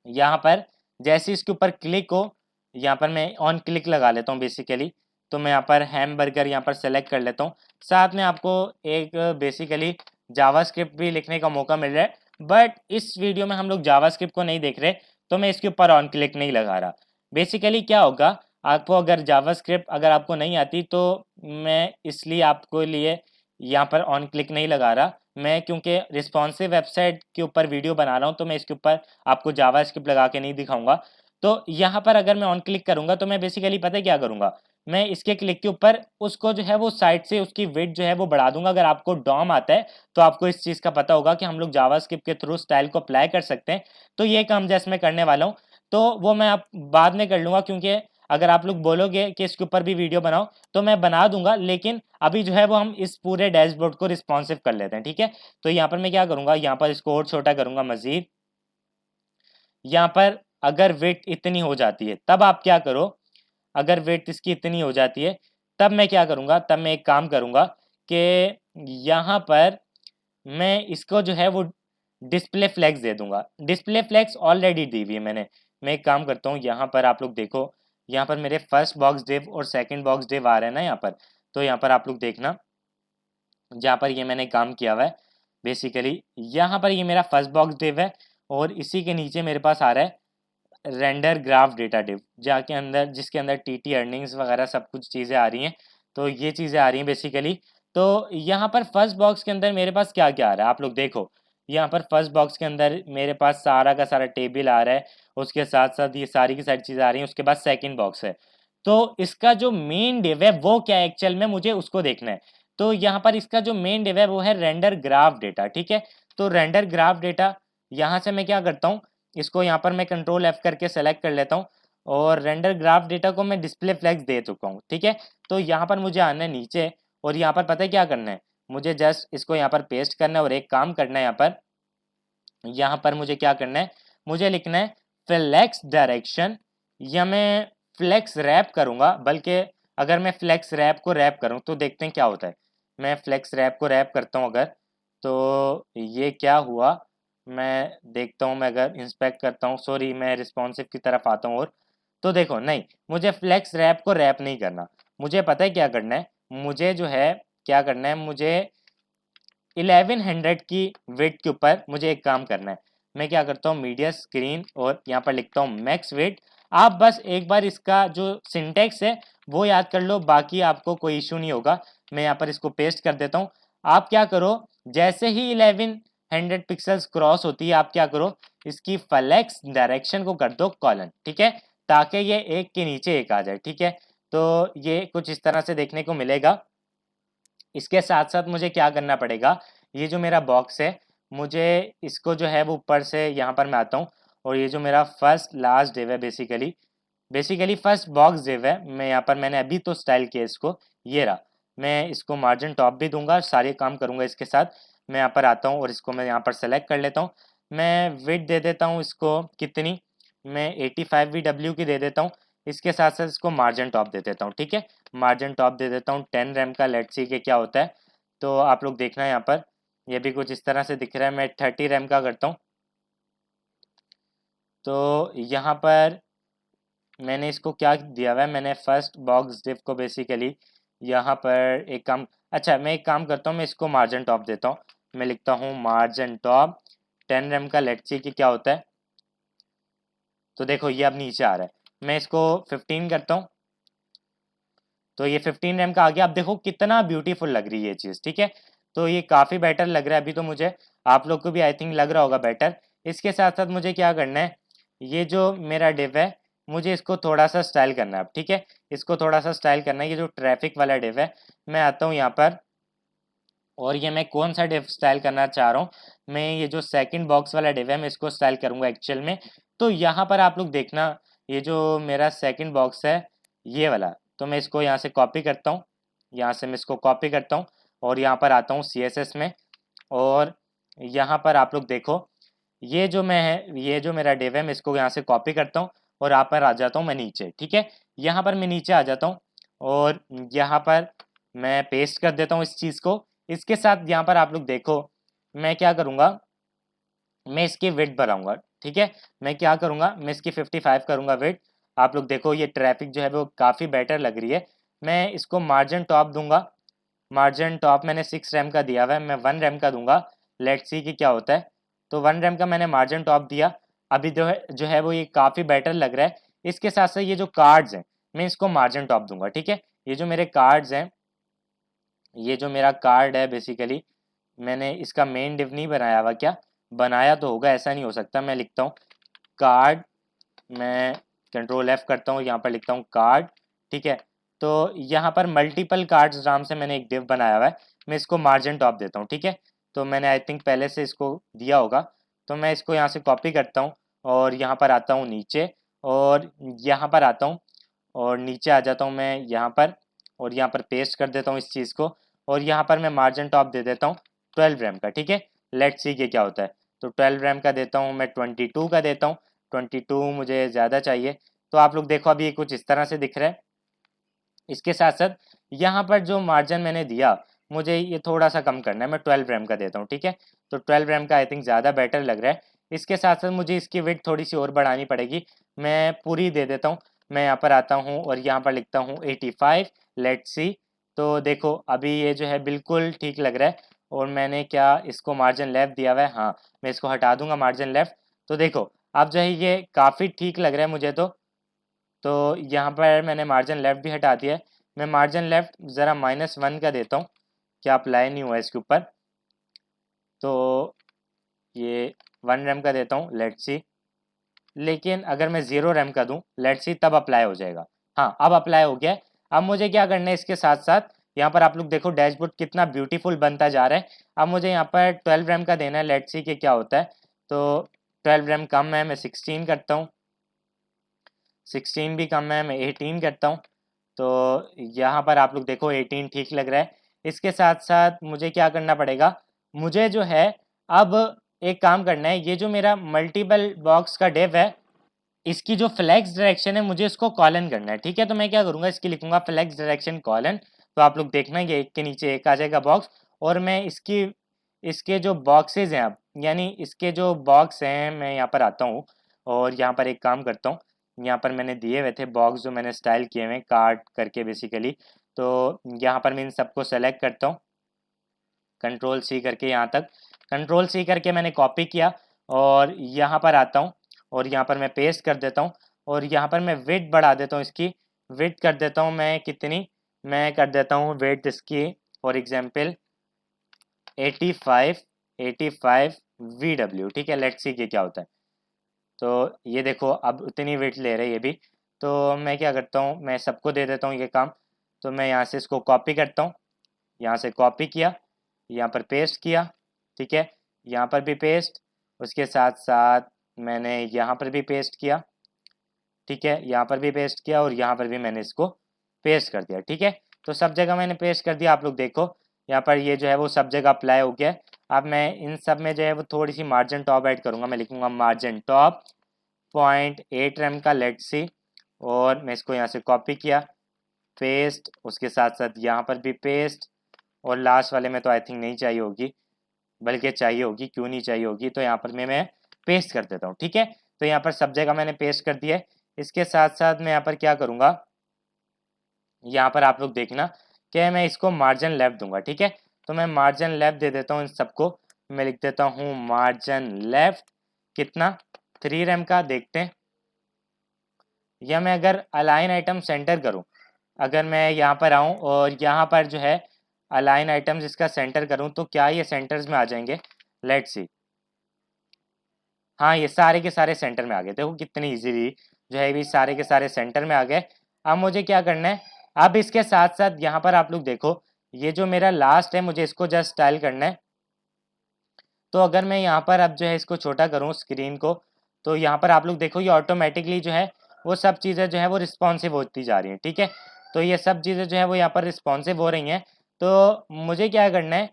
यहाँ पर जैसे इसके ऊपर क्लिक हो, यहाँ पर मैं ऑन क्लिक लगा लेता हूँ बेसिकली। तो मैं यहाँ पर हैमबर्गर यहाँ पर सेलेक्ट कर लेता हूँ। साथ में आपको एक बेसिकली जावास्क्रिप्ट भी लिखने का मौका मिल रहा है, बट इस वीडियो में हम लोग जावास्क्रिप्ट को नहीं देख रहे, तो मैं इसके ऊपर ऑन क्लिक नहीं लगा रहा। बेसिकली क्या होगा, आपको अगर जावास्क्रिप्ट अगर आपको नहीं आती तो मैं इसलिए आपको लिए यहाँ पर ऑन क्लिक नहीं लगा रहा। मैं क्योंकि रिस्पॉन्सिव वेबसाइट के ऊपर वीडियो बना रहा हूँ, तो मैं इसके ऊपर आपको जावास्क्रिप्ट लगा के नहीं दिखाऊंगा। तो यहाँ पर अगर मैं ऑन क्लिक करूंगा तो मैं बेसिकली पता है क्या करूंगा, मैं इसके क्लिक के ऊपर उसको जो है वो साइड से उसकी विड्थ जो है वो बढ़ा दूंगा। अगर आपको डॉम आता है तो आपको इस चीज़ का पता होगा कि हम लोग जावास्क्रिप्ट के थ्रू स्टाइल को अप्लाई कर सकते हैं। तो ये काम जैसे मैं करने वाला हूँ, तो वो मैं आप बाद में कर लूँगा, क्योंकि अगर आप लोग बोलोगे कि इसके ऊपर भी वीडियो बनाओ तो मैं बना दूंगा, लेकिन अभी जो है वो हम इस पूरे डैशबोर्ड को रिस्पॉन्सिव कर लेते हैं, ठीक है। तो यहाँ पर मैं क्या करूँगा, यहाँ पर इसको और छोटा करूँगा मज़ीद। यहाँ पर अगर वेट इतनी हो जाती है तब आप क्या करो, अगर वेट इसकी इतनी हो जाती है तब मैं क्या करूँगा, तब मैं एक काम करूँगा कि यहाँ पर मैं इसको जो है वो डिस्प्ले फ्लेक्स दे दूंगा। डिस्प्ले फ्लेक्स ऑलरेडी दी हुई है मैंने। मैं एक काम करता हूँ, यहाँ पर आप लोग देखो, यहाँ पर मेरे फर्स्ट बॉक्स डिव और सेकंड बॉक्स डिव आ रहे हैं ना यहाँ पर। तो यहाँ पर आप लोग देखना, जहाँ पर ये मैंने काम किया हुआ है बेसिकली, यहाँ पर ये मेरा फर्स्ट बॉक्स डिव है, और इसी के नीचे मेरे पास आ रहा है रेंडर ग्राफ डेटा डिव, जहाँ के अंदर जिसके अंदर टीटी अर्निंग्स वगैरह सब कुछ चीज़ें आ रही हैं। तो ये चीज़ें आ रही हैं बेसिकली। तो यहाँ पर फर्स्ट बॉक्स के अंदर मेरे पास क्या क्या आ रहा है आप लोग देखो, यहाँ पर फर्स्ट बॉक्स के अंदर मेरे पास सारा का सारा टेबल आ रहा है, उसके साथ साथ ये सारी की सारी चीज़ें आ रही हैं। उसके बाद सेकेंड बॉक्स है, तो इसका जो मेन डिव है वो क्या है एक्चुअल में, मुझे उसको देखना है। तो यहाँ पर इसका जो मेन डिव है वो है रेंडर ग्राफ डेटा, ठीक है। तो रेंडर ग्राफ डेटा, यहाँ से मैं क्या करता हूँ, इसको यहाँ पर मैं कंट्रोल F करके सेलेक्ट कर लेता हूँ, और रेंडर ग्राफ डेटा को मैं डिस्प्ले फ्लेक्स दे चुका हूँ, ठीक है। तो यहाँ पर मुझे आना है नीचे, और यहाँ पर पता है क्या करना है, मुझे जस्ट इसको यहाँ पर पेस्ट करना है, और एक काम करना है यहाँ पर मुझे क्या करना है, मुझे लिखना है फ्लेक्स डायरेक्शन, या मैं फ्लेक्स रैप करूँगा, बल्कि अगर मैं फ्लेक्स रैप को रैप करूँ तो देखते हैं क्या होता है। मैं फ्लेक्स रैप को रैप करता हूँ अगर, तो ये क्या हुआ, मैं देखता हूँ, मैं अगर इंस्पेक्ट करता हूँ, सॉरी मैं रिस्पॉन्सिव की तरफ आता हूँ, और तो देखो नहीं, मुझे फ्लेक्स रैप को रैप नहीं करना। मुझे पता है क्या करना है, मुझे जो है क्या करना है, मुझे 1100 की वेट के ऊपर मुझे एक काम करना है। मैं क्या करता हूँ, मीडिया स्क्रीन, और यहाँ पर लिखता हूँ मैक्स वेट। आप बस एक बार इसका जो सिंटेक्स है वो याद कर लो, बाकी आपको कोई इशू नहीं होगा। मैं यहाँ पर इसको पेस्ट कर देता हूँ। आप क्या करो, जैसे ही 1100 पिक्सल्स क्रॉस होती है आप क्या करो, इसकी फ्लेक्स डायरेक्शन को कर दो कॉलन, ठीक है, ताकि ये एक के नीचे एक आ जाए, ठीक है। तो ये कुछ इस तरह से देखने को मिलेगा। इसके साथ साथ मुझे क्या करना पड़ेगा, ये जो मेरा बॉक्स है मुझे इसको जो है वो ऊपर से यहाँ पर मैं आता हूँ, और ये जो मेरा फर्स्ट लास्ट डिव है बेसिकली फर्स्ट बॉक्स डिव है, मैं यहाँ पर मैंने अभी तो स्टाइल किया इसको, ये रहा। मैं इसको मार्जिन टॉप भी दूंगा, सारे काम करूँगा इसके साथ। मैं यहाँ पर आता हूँ और इसको मैं यहाँ पर सेलेक्ट कर लेता हूँ। मैं विड्थ दे देता हूँ इसको कितनी, मैं 85 VW की दे देता हूँ। इसके साथ साथ इसको मार्जिन टॉप दे देता हूँ, ठीक है। मार्जिन टॉप दे देता हूँ 10 रैम का, लेट्स सी के क्या होता है। तो आप लोग देखना यहाँ पर, ये भी कुछ इस तरह से दिख रहा है। मैं 30 रैम का करता हूँ, तो यहाँ पर मैंने इसको क्या दिया हुआ है, मैंने फर्स्ट बॉक्स डिव को बेसिकली यहाँ पर एक काम, अच्छा मैं एक काम करता हूँ, मैं इसको मार्जिन टॉप देता हूँ। मैं लिखता हूँ मार्जिन टॉप 10 रैम का, लेट्स सी कि क्या होता है। तो देखो ये अब नीचे आ रहा है, मैं इसको 15 करता हूँ, तो ये 15 रैम का आ गया। अब देखो कितना ब्यूटीफुल लग रही है ये चीज़, ठीक है। तो ये काफ़ी बेटर लग रहा है अभी तो मुझे, आप लोग को भी आई थिंक लग रहा होगा बेटर। इसके साथ साथ मुझे क्या करना है, ये जो मेरा डिव है मुझे इसको थोड़ा सा स्टाइल करना है अब, ठीक है। इसको थोड़ा सा स्टाइल करना है, ये जो ट्रैफिक वाला डिव है, मैं आता हूँ यहाँ पर, और ये मैं कौन सा डिव स्टाइल करना चाह रहा हूँ, मैं ये जो सेकंड बॉक्स वाला डिव है मैं इसको स्टाइल करूँगा एक्चुअल में। तो यहाँ पर आप लोग देखना, ये जो मेरा सेकंड बॉक्स है ये वाला, तो मैं इसको यहाँ से कॉपी करता हूँ, यहाँ से मैं इसको कॉपी करता हूँ और यहाँ पर आता हूँ CSS में, और यहाँ पर आप लोग देखो ये जो मैं है, ये जो मेरा डिव है मैं इसको यहाँ से कॉपी करता हूँ और यहाँ पर आ जाता हूँ मैं नीचे, ठीक है। यहाँ पर मैं नीचे आ जाता हूँ और यहाँ पर मैं पेस्ट कर देता हूँ इस चीज़ को। इसके साथ यहाँ पर आप लोग देखो मैं क्या करूँगा, मैं इसकी विड्थ बढ़ाऊंगा, ठीक है। मैं क्या करूँगा, मैं इसकी 55 करूँगा विड्थ। आप लोग देखो ये ट्रैफिक जो है वो काफ़ी बेटर लग रही है। मैं इसको मार्जिन टॉप दूंगा, मार्जिन टॉप मैंने 6 रैम का दिया हुआ है, मैं 1 रैम का दूंगा, लेट्स सी कि क्या होता है। तो 1 रैम का मैंने मार्जिन टॉप दिया, अभी जो है वो ये काफ़ी बेटर लग रहा है। इसके साथ साथ ये जो कार्ड्स हैं मैं इसको मार्जिन टॉप दूंगा, ठीक है। ये जो मेरे कार्ड्स हैं, ये जो मेरा कार्ड है बेसिकली, मैंने इसका मेन डिव नहीं बनाया हुआ, क्या बनाया तो होगा, ऐसा नहीं हो सकता। मैं लिखता हूँ कार्ड, मैं कंट्रोल F करता हूँ, यहाँ पर लिखता हूँ कार्ड, ठीक है। तो यहाँ पर मल्टीपल कार्ड्स नाम से मैंने एक डिव बनाया हुआ है, मैं इसको मार्जिन टॉप देता हूँ, ठीक है। तो मैंने आई थिंक पहले से इसको दिया होगा, तो मैं इसको यहाँ से कॉपी करता हूँ और यहाँ पर आता हूँ नीचे, और यहाँ पर आता हूँ और नीचे आ जाता हूँ मैं यहाँ पर, और यहाँ पर पेस्ट कर देता हूँ इस चीज़ को, और यहाँ पर मैं मार्जिन टॉप दे देता हूँ 12 रैम का, ठीक है। लेट्स सी के क्या होता है। तो 12 रैम का देता हूँ मैं, 22 का देता हूँ, 22 मुझे ज़्यादा चाहिए। तो आप लोग देखो अभी ये कुछ इस तरह से दिख रहा है। इसके साथ साथ यहाँ पर जो मार्जिन मैंने दिया मुझे ये थोड़ा सा कम करना है, मैं 12 रैम का देता हूँ, ठीक है। तो 12 रैम का आई थिंक ज़्यादा बेटर लग रहा है। इसके साथ साथ मुझे इसकी विड्थ थोड़ी सी और बढ़ानी पड़ेगी, मैं पूरी दे देता हूँ। मैं यहाँ पर आता हूँ और यहाँ पर लिखता हूँ 85, लेट्स सी। तो देखो अभी ये जो है बिल्कुल ठीक लग रहा है, और मैंने क्या इसको मार्जिन लेफ्ट दिया हुआ है, हाँ मैं इसको हटा दूंगा मार्जिन लेफ्ट। तो देखो अब जो है ये काफ़ी ठीक लग रहा है मुझे तो यहाँ पर मैंने मार्जिन लेफ्ट भी हटा दिया है। मैं मार्जिन लेफ्ट ज़रा -1 का देता हूँ, क्या अप्लाई नहीं हुआ इसके ऊपर। तो ये 1 रैम का देता हूँ, लेट्स सी। लेकिन अगर मैं 0 रैम का दूँ, लेट्स सी, तब अप्लाई हो जाएगा। हाँ अब अप्लाई हो गया है। अब मुझे क्या करना है, इसके साथ साथ यहाँ पर आप लोग देखो डैशबोर्ड कितना ब्यूटीफुल बनता जा रहा है। अब मुझे यहाँ पर 12 रैम का देना है, लेट्स सी कि क्या होता है। तो 12 रैम कम है, मैं 16 करता हूँ, 16 भी कम है, मैं 18 करता हूँ। तो यहाँ पर आप लोग देखो 18 ठीक लग रहा है। इसके साथ साथ मुझे क्या करना पड़ेगा, मुझे जो है अब एक काम करना है, ये जो मेरा मल्टीपल बॉक्स का डिव है इसकी जो फ्लेक्स डायरेक्शन है मुझे इसको कॉलन करना है, ठीक है। तो मैं क्या करूँगा, इसकी लिखूंगा फ्लेक्स डायरेक्शन कॉलन। तो आप लोग देखना ये एक के नीचे एक आ जाएगा बॉक्स, और मैं इसकी इसके जो बॉक्सेज हैं अब, यानी इसके जो बॉक्स हैं, मैं यहाँ पर आता हूँ और यहाँ पर एक काम करता हूँ। यहाँ पर मैंने दिए हुए थे बॉक्स जो मैंने स्टाइल किए हुए हैं कार्ड करके बेसिकली। तो यहाँ पर मैं इन सबको सेलेक्ट करता हूँ, कंट्रोल सी करके यहाँ तक, कंट्रोल सी करके मैंने कॉपी किया और यहाँ पर आता हूँ और यहाँ पर मैं पेस्ट कर देता हूँ, और यहाँ पर मैं विड्थ बढ़ा देता हूँ, इसकी विड्थ कर देता हूँ मैं कितनी, मैं कर देता हूँ विड्थ इसकी फॉर एग्जांपल 85, 85 VW, ठीक है। लेट्स सी क्या होता है। तो ये देखो अब उतनी वेट ले रहे हैं ये भी। तो मैं क्या करता हूँ, मैं सबको दे देता हूँ ये काम। तो मैं यहाँ से इसको कॉपी करता हूँ, यहाँ से कॉपी किया, यहाँ पर पेस्ट किया, ठीक है। यहाँ पर भी पेस्ट, उसके साथ साथ मैंने यहाँ पर भी पेस्ट किया, ठीक है। यहाँ पर भी पेस्ट किया और यहाँ पर भी मैंने इसको पेस्ट कर दिया, ठीक है। तो सब जगह मैंने पेस्ट कर दिया, आप लोग देखो यहाँ पर ये जो है वो सब जगह अप्लाई हो गया है। अब मैं इन सब में जो है वो थोड़ी सी मार्जिन टॉप ऐड करूँगा, मैं लिखूँगा मार्जिन टॉप 0.8 रैम का, लेट्स सी। और मैं इसको यहाँ से कॉपी किया, पेस्ट, उसके साथ साथ यहाँ पर भी पेस्ट, और लास्ट वाले में तो आई थिंक नहीं चाहिए होगी, बल्कि चाहिए होगी, क्यों नहीं चाहिए होगी। तो यहाँ पर मैं पेस्ट कर देता हूँ, ठीक है। तो यहाँ पर सब जगह मैंने पेस्ट कर दिया है। इसके साथ साथ मैं यहाँ पर क्या करूँगा, यहाँ पर आप लोग देखना कि मैं इसको मार्जिन लेफ्ट दूंगा, ठीक है। तो मैं मार्जिन लेफ्ट दे देता हूँ इन सबको, मैं लिख देता हूँ मार्जिन लेफ्ट कितना 3 रैम का, देखते हैं। या मैं अगर अलाइन आइटम सेंटर करूँ, अगर मैं यहाँ पर आऊँ और यहाँ पर जो है अलाइन आइटम्स इसका सेंटर करूँ, तो क्या ये सेंटर्स में आ जाएंगे? Let's see. हाँ, ये सारे के सारे सेंटर में आ गए। देखो कितनी इजीली जो है ये सारे के सारे सेंटर में आ गए। अब मुझे क्या करना है, अब इसके साथ साथ यहाँ पर आप लोग देखो, ये जो मेरा लास्ट है मुझे इसको जस्ट स्टाइल करना है। तो अगर मैं यहाँ पर अब जो है इसको छोटा करूँ स्क्रीन को, तो यहाँ पर आप लोग देखो ये ऑटोमेटिकली जो है वो सब चीज़ें जो है वो रिस्पॉन्सिव होती जा रही हैं, ठीक है। तो ये सब चीज़ें जो है वो यहाँ पर रिस्पॉन्सिव हो रही हैं। तो मुझे क्या करना है,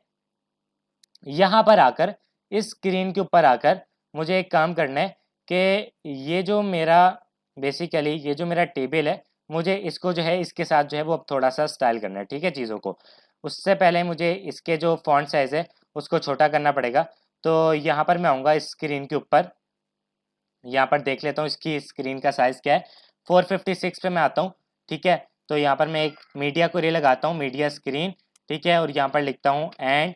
यहाँ पर आकर इस स्क्रीन के ऊपर आकर मुझे एक काम करना है कि ये जो मेरा बेसिकली ये जो मेरा टेबल है, मुझे इसको जो है इसके साथ जो है वो अब थोड़ा सा स्टाइल करना है, ठीक है, चीज़ों को। उससे पहले मुझे इसके जो फॉन्ट साइज़ है उसको छोटा करना पड़ेगा। तो यहाँ पर मैं आऊँगा स्क्रीन के ऊपर, यहाँ पर देख लेता हूँ इसकी स्क्रीन का साइज़ क्या है। 456 पे मैं आता हूँ, ठीक है। तो यहाँ पर मैं एक मीडिया को रे लगाता हूँ, मीडिया स्क्रीन, ठीक है। और यहाँ पर लिखता हूँ एंड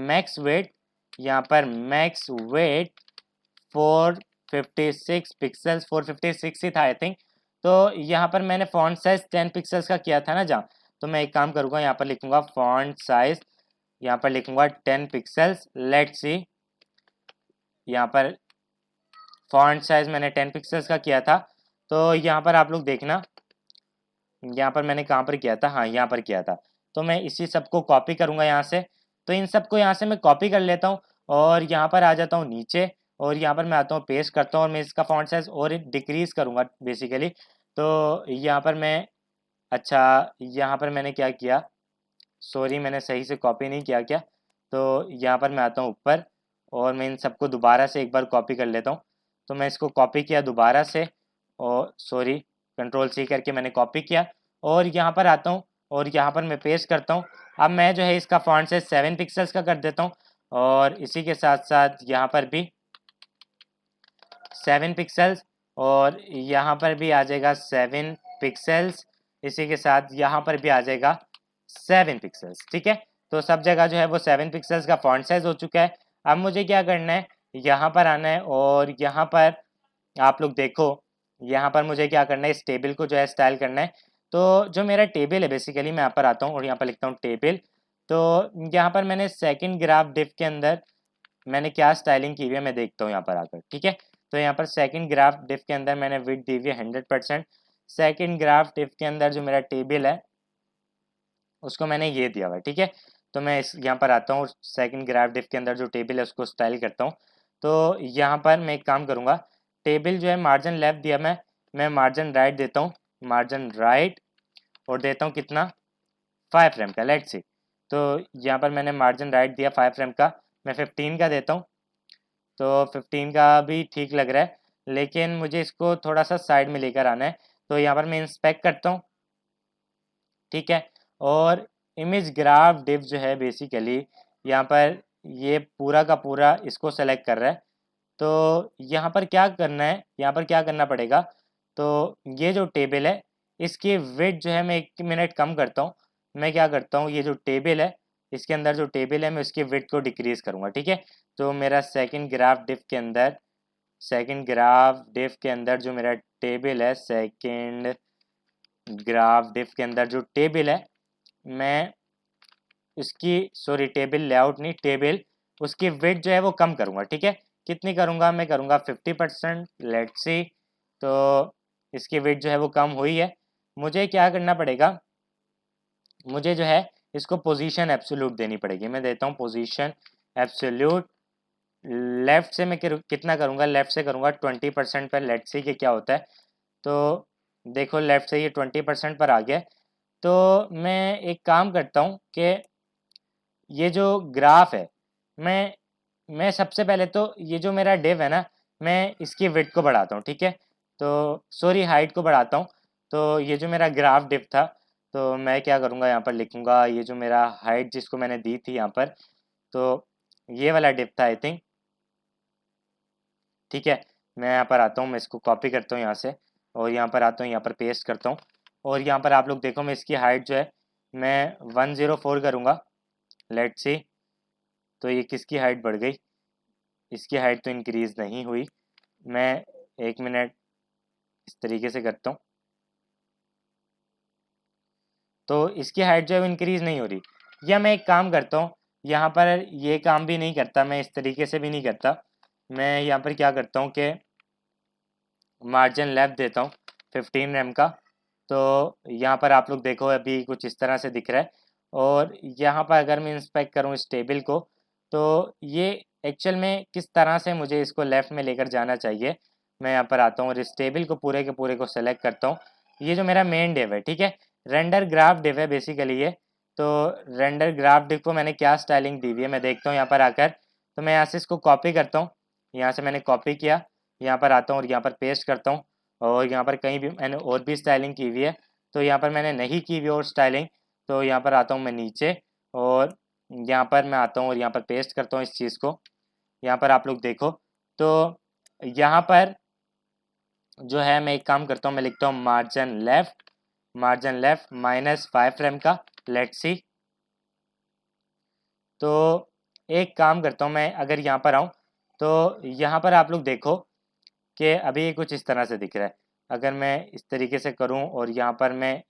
मैक्स वेट, यहाँ पर मैक्स वेट 456 पिक्सल्स, 456 ही था आई थिंक। तो यहाँ पर मैंने फॉन्ट साइज 10 पिक्सल्स का किया था ना जहाँ, तो मैं एक काम करूँगा, यहाँ पर लिखूँगा फॉन्ट साइज, यहाँ पर लिखूँगा 10 पिक्सल्स। लेट्स सी, यहाँ पर फॉन्ट साइज मैंने 10 पिक्सल्स का किया था। तो यहाँ पर आप लोग देखना, यहाँ पर मैंने कहाँ पर किया था, हाँ यहाँ पर किया था। तो मैं इसी सबको कॉपी करूँगा यहाँ से। तो इन सबको यहाँ से मैं कॉपी कर लेता हूँ और यहाँ पर आ जाता हूँ नीचे, और यहाँ पर मैं आता हूँ पेस्ट करता हूँ और मैं इसका फॉन्ट साइज और डिक्रीज़ करूँगा बेसिकली। तो यहाँ पर मैं, अच्छा यहाँ पर मैंने क्या किया, सॉरी मैंने सही से कॉपी नहीं किया क्या। तो यहाँ पर मैं आता हूँ ऊपर और मैं इन सबको दोबारा से एक बार कॉपी कर लेता हूँ। तो मैं इसको कॉपी किया दोबारा से, और सॉरी कंट्रोल सी करके मैंने कॉपी किया और यहाँ पर आता हूँ और यहाँ पर मैं पेस्ट करता हूँ। अब मैं जो है इसका फॉन्ट साइज 7 पिक्सल्स का कर देता हूँ और इसी के साथ साथ यहाँ पर भी 7 पिक्सल्स, और यहाँ पर भी आ जाएगा 7 पिक्सल्स, इसी के साथ यहाँ पर भी आ जाएगा 7 पिक्सल्स, ठीक है। तो सब जगह जो है वो 7 पिक्सल्स का फॉन्ट साइज हो चुका है। अब मुझे क्या करना है, यहाँ पर आना है और यहाँ पर आप लोग देखो, यहाँ पर मुझे क्या करना है, इस टेबल को जो है स्टाइल करना है। तो जो मेरा टेबल है बेसिकली, मैं यहाँ पर आता हूँ और यहाँ पर लिखता हूँ टेबल। तो यहाँ पर मैंने सेकंड ग्राफ डिफ के अंदर मैंने क्या स्टाइलिंग की हुई है मैं देखता हूँ यहाँ पर आकर, ठीक है। तो यहाँ पर सेकंड ग्राफ डिफ के अंदर मैंने विड्थ दी हुई है 100%। सेकंड ग्राफ डिफ के अंदर जो मेरा टेबल है उसको मैंने ये दिया हुआ है, ठीक है। तो मैं इस यहाँ पर आता हूँ, सेकंड ग्राफ डिफ के अंदर जो टेबल है उसको स्टाइल करता हूँ। तो यहाँ पर मैं एक काम करूँगा, टेबल जो है मार्जिन लेफ्ट दिया मैं मार्जिन राइट देता हूँ, मार्जिन राइट, और देता हूँ कितना 5 रैम का। लेट्स सी, तो यहाँ पर मैंने मार्जिन राइट दिया 5 रैम का, मैं 15 का देता हूँ। तो 15 का भी ठीक लग रहा है, लेकिन मुझे इसको थोड़ा सा साइड में लेकर आना है। तो यहाँ पर मैं इंस्पेक्ट करता हूँ, ठीक है। और इमेज ग्राफ डिव जो है बेसिकली यहाँ पर ये पूरा का पूरा इसको सेलेक्ट कर रहा है। तो यहाँ पर क्या करना है, यहाँ पर क्या करना पड़ेगा, तो ये जो टेबल है इसकी विड्थ जो है मैं 1 मिनट कम करता हूँ। मैं क्या करता हूँ, ये जो टेबल है इसके अंदर जो टेबल है मैं उसकी विड्थ को डिक्रीज़ करूँगा, ठीक है। तो मेरा सेकंड ग्राफ डिफ के अंदर जो मेरा टेबल है, सेकंड ग्राफ डिफ के अंदर जो टेबल है, मैं इसकी सॉरी टेबल लेआउट नहीं, टेबल उसकी वेट जो है वो कम करूँगा, ठीक है। कितनी करूँगा, मैं करूँगा 50%। लेट्स सी, तो इसकी वेट जो है वो कम हुई है। मुझे क्या करना पड़ेगा, मुझे जो है इसको पोजीशन एब्सोल्यूट देनी पड़ेगी। मैं देता हूँ पोजीशन एब्सोल्यूट। लेफ़्ट से मैं कितना करूँगा, लेफ़्ट से करूँगा 20% पर। लेट्स सी कि क्या होता है। तो देखो लेफ़्ट से ये 20% पर आ गया। तो मैं एक काम करता हूँ कि ये जो ग्राफ है, मैं सबसे पहले तो ये जो मेरा डिव है ना, मैं इसकी विड्थ को बढ़ाता हूँ, ठीक है। तो सॉरी हाइट को बढ़ाता हूँ। तो ये जो मेरा ग्राफ डिव था, तो मैं क्या करूँगा, यहाँ पर लिखूँगा ये जो मेरा हाइट जिसको मैंने दी थी यहाँ पर, तो ये वाला डिव था आई थिंक, ठीक है। मैं यहाँ पर आता हूँ, मैं इसको कॉपी करता हूँ यहाँ से और यहाँ पर आता हूँ, यहाँ पर पेस्ट करता हूँ और यहाँ पर आप लोग देखो मैं इसकी हाइट जो है मैं 104 करूँगा। लेट्स सी, तो ये किसकी हाइट बढ़ गई, इसकी हाइट तो इंक्रीज़ नहीं हुई। मैं 1 मिनट इस तरीके से करता हूँ, तो इसकी हाइट जो है वो इंक्रीज़ नहीं हो रही। या मैं एक काम करता हूँ, यहाँ पर ये काम भी नहीं करता, मैं इस तरीके से भी नहीं करता। मैं यहाँ पर क्या करता हूँ कि मार्जिन लेफ्ट देता हूँ 15 रैम का। तो यहाँ पर आप लोग देखो अभी कुछ इस तरह से दिख रहा है और यहाँ पर अगर मैं इंस्पेक्ट करूँ इस टेबल को, तो ये एक्चुअल में किस तरह से मुझे इसको लेफ़्ट में लेकर जाना चाहिए। मैं यहाँ पर आता हूँ और इस टेबल को पूरे के पूरे को सेलेक्ट करता हूँ। ये जो मेरा मेन डिव है, ठीक है, रेंडर ग्राफ डिव है बेसिकली ये। तो रेंडर ग्राफ डिव को मैंने क्या स्टाइलिंग दी हुई है मैं देखता हूँ यहाँ पर आकर। तो मैं यहाँ से इसको कॉपी करता हूँ, यहाँ से मैंने कॉपी किया, यहाँ पर आता हूँ और यहाँ पर पेस्ट करता हूँ और यहाँ पर कहीं भी मैंने और भी स्टाइलिंग की हुई है, तो यहाँ पर मैंने नहीं की हुई और स्टाइलिंग, तो यहाँ पर आता हूँ मैं नीचे और यहाँ पर मैं आता हूँ और यहाँ पर पेस्ट करता हूँ इस चीज़ को। यहाँ पर आप लोग देखो, तो यहाँ पर जो है मैं एक काम करता हूँ, मैं लिखता हूँ मार्जिन लेफ्ट -5 फ्रेम का। लेट्स सी, तो एक काम करता हूँ मैं, अगर यहाँ पर आऊँ तो यहाँ पर आप लोग देखो कि अभी ये कुछ इस तरह से दिख रहा है। अगर मैं इस तरीके से करूँ और यहाँ पर मैं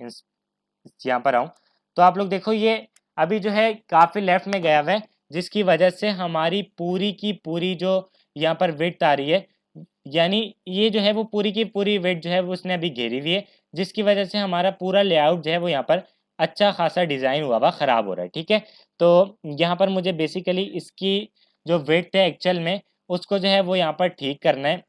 यहाँ पर आऊँ, तो आप लोग देखो ये अभी जो है काफ़ी लेफ्ट में गया हुआ है, जिसकी वजह से हमारी पूरी की पूरी जो यहाँ पर विड्थ आ रही है, यानी ये जो है वो पूरी की पूरी विड्थ जो है वो उसने अभी घेरी हुई है, जिसकी वजह से हमारा पूरा लेआउट जो है वो यहाँ पर अच्छा खासा डिज़ाइन हुआ हुआ ख़राब हो रहा है, ठीक है। तो यहाँ पर मुझे बेसिकली इसकी जो विड्थ है एक्चुअल में उसको जो है वो यहाँ पर ठीक करना है।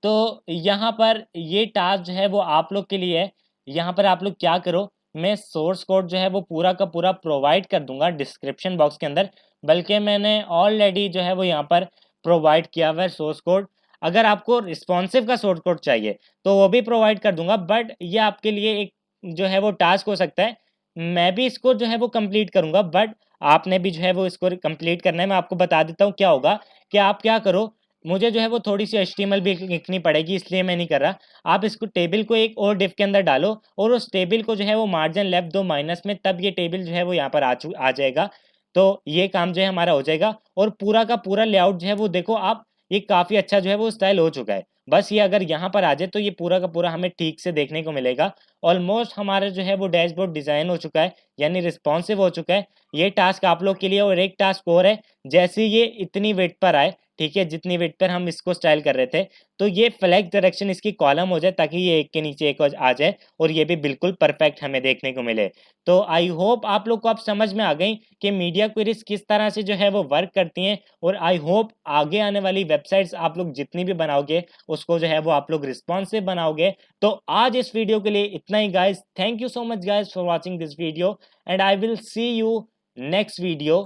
तो यहाँ पर ये टास्क जो है वो आप लोग के लिए है। यहाँ पर आप लोग क्या करो, मैं सोर्स कोड जो है वो पूरा का पूरा प्रोवाइड कर दूंगा डिस्क्रिप्शन बॉक्स के अंदर, बल्कि मैंने ऑलरेडी जो है वो यहाँ पर प्रोवाइड किया हुआ है सोर्स कोड। अगर आपको रिस्पॉन्सिव का सोर्स कोड चाहिए तो वो भी प्रोवाइड कर दूंगा, बट ये आपके लिए एक जो है वो टास्क हो सकता है। मैं भी इसको जो है वो कंप्लीट करूंगा, बट आपने भी जो है वो इसको कंप्लीट करना है। मैं आपको बता देता हूँ क्या होगा, कि आप क्या करो, मुझे जो है वो थोड़ी सी एचटीएमएल भी लिखनी पड़ेगी, इसलिए मैं नहीं कर रहा। आप इसको टेबल को एक और डिव के अंदर डालो और उस टेबल को जो है वो मार्जिन लेफ्ट दो माइनस में, तब ये टेबल जो है वो यहाँ पर आ जाएगा। तो ये काम जो है हमारा हो जाएगा और पूरा का पूरा लेआउट जो है वो देखो आप, ये काफ़ी अच्छा जो है वो स्टाइल हो चुका है। बस ये अगर यहाँ पर आ जाए तो ये पूरा का पूरा हमें ठीक से देखने को मिलेगा। ऑलमोस्ट हमारा जो है वो डैशबोर्ड डिज़ाइन हो चुका है, यानी रिस्पॉन्सिव हो चुका है। ये टास्क आप लोग के लिए और एक टास्क और है, जैसे ये इतनी वेट पर आए, ठीक है, जितनी वेट पर हम इसको स्टाइल कर रहे थे, तो ये फ्लैग डायरेक्शन इसकी कॉलम हो जाए, ताकि ये एक के नीचे एक आ जाए और ये भी बिल्कुल परफेक्ट हमें देखने को मिले। तो आई होप आप लोग को अब समझ में आ गई कि मीडिया क्वेरीज किस तरह से जो है वो वर्क करती हैं, और आई होप आगे आने वाली वेबसाइट्स आप लोग जितनी भी बनाओगे उसको जो है वो आप लोग रिस्पॉन्सिव बनाओगे। तो आज इस वीडियो के लिए इतना ही guys. Thank you so much guys for watching this video and I will see you next video.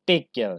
Take care.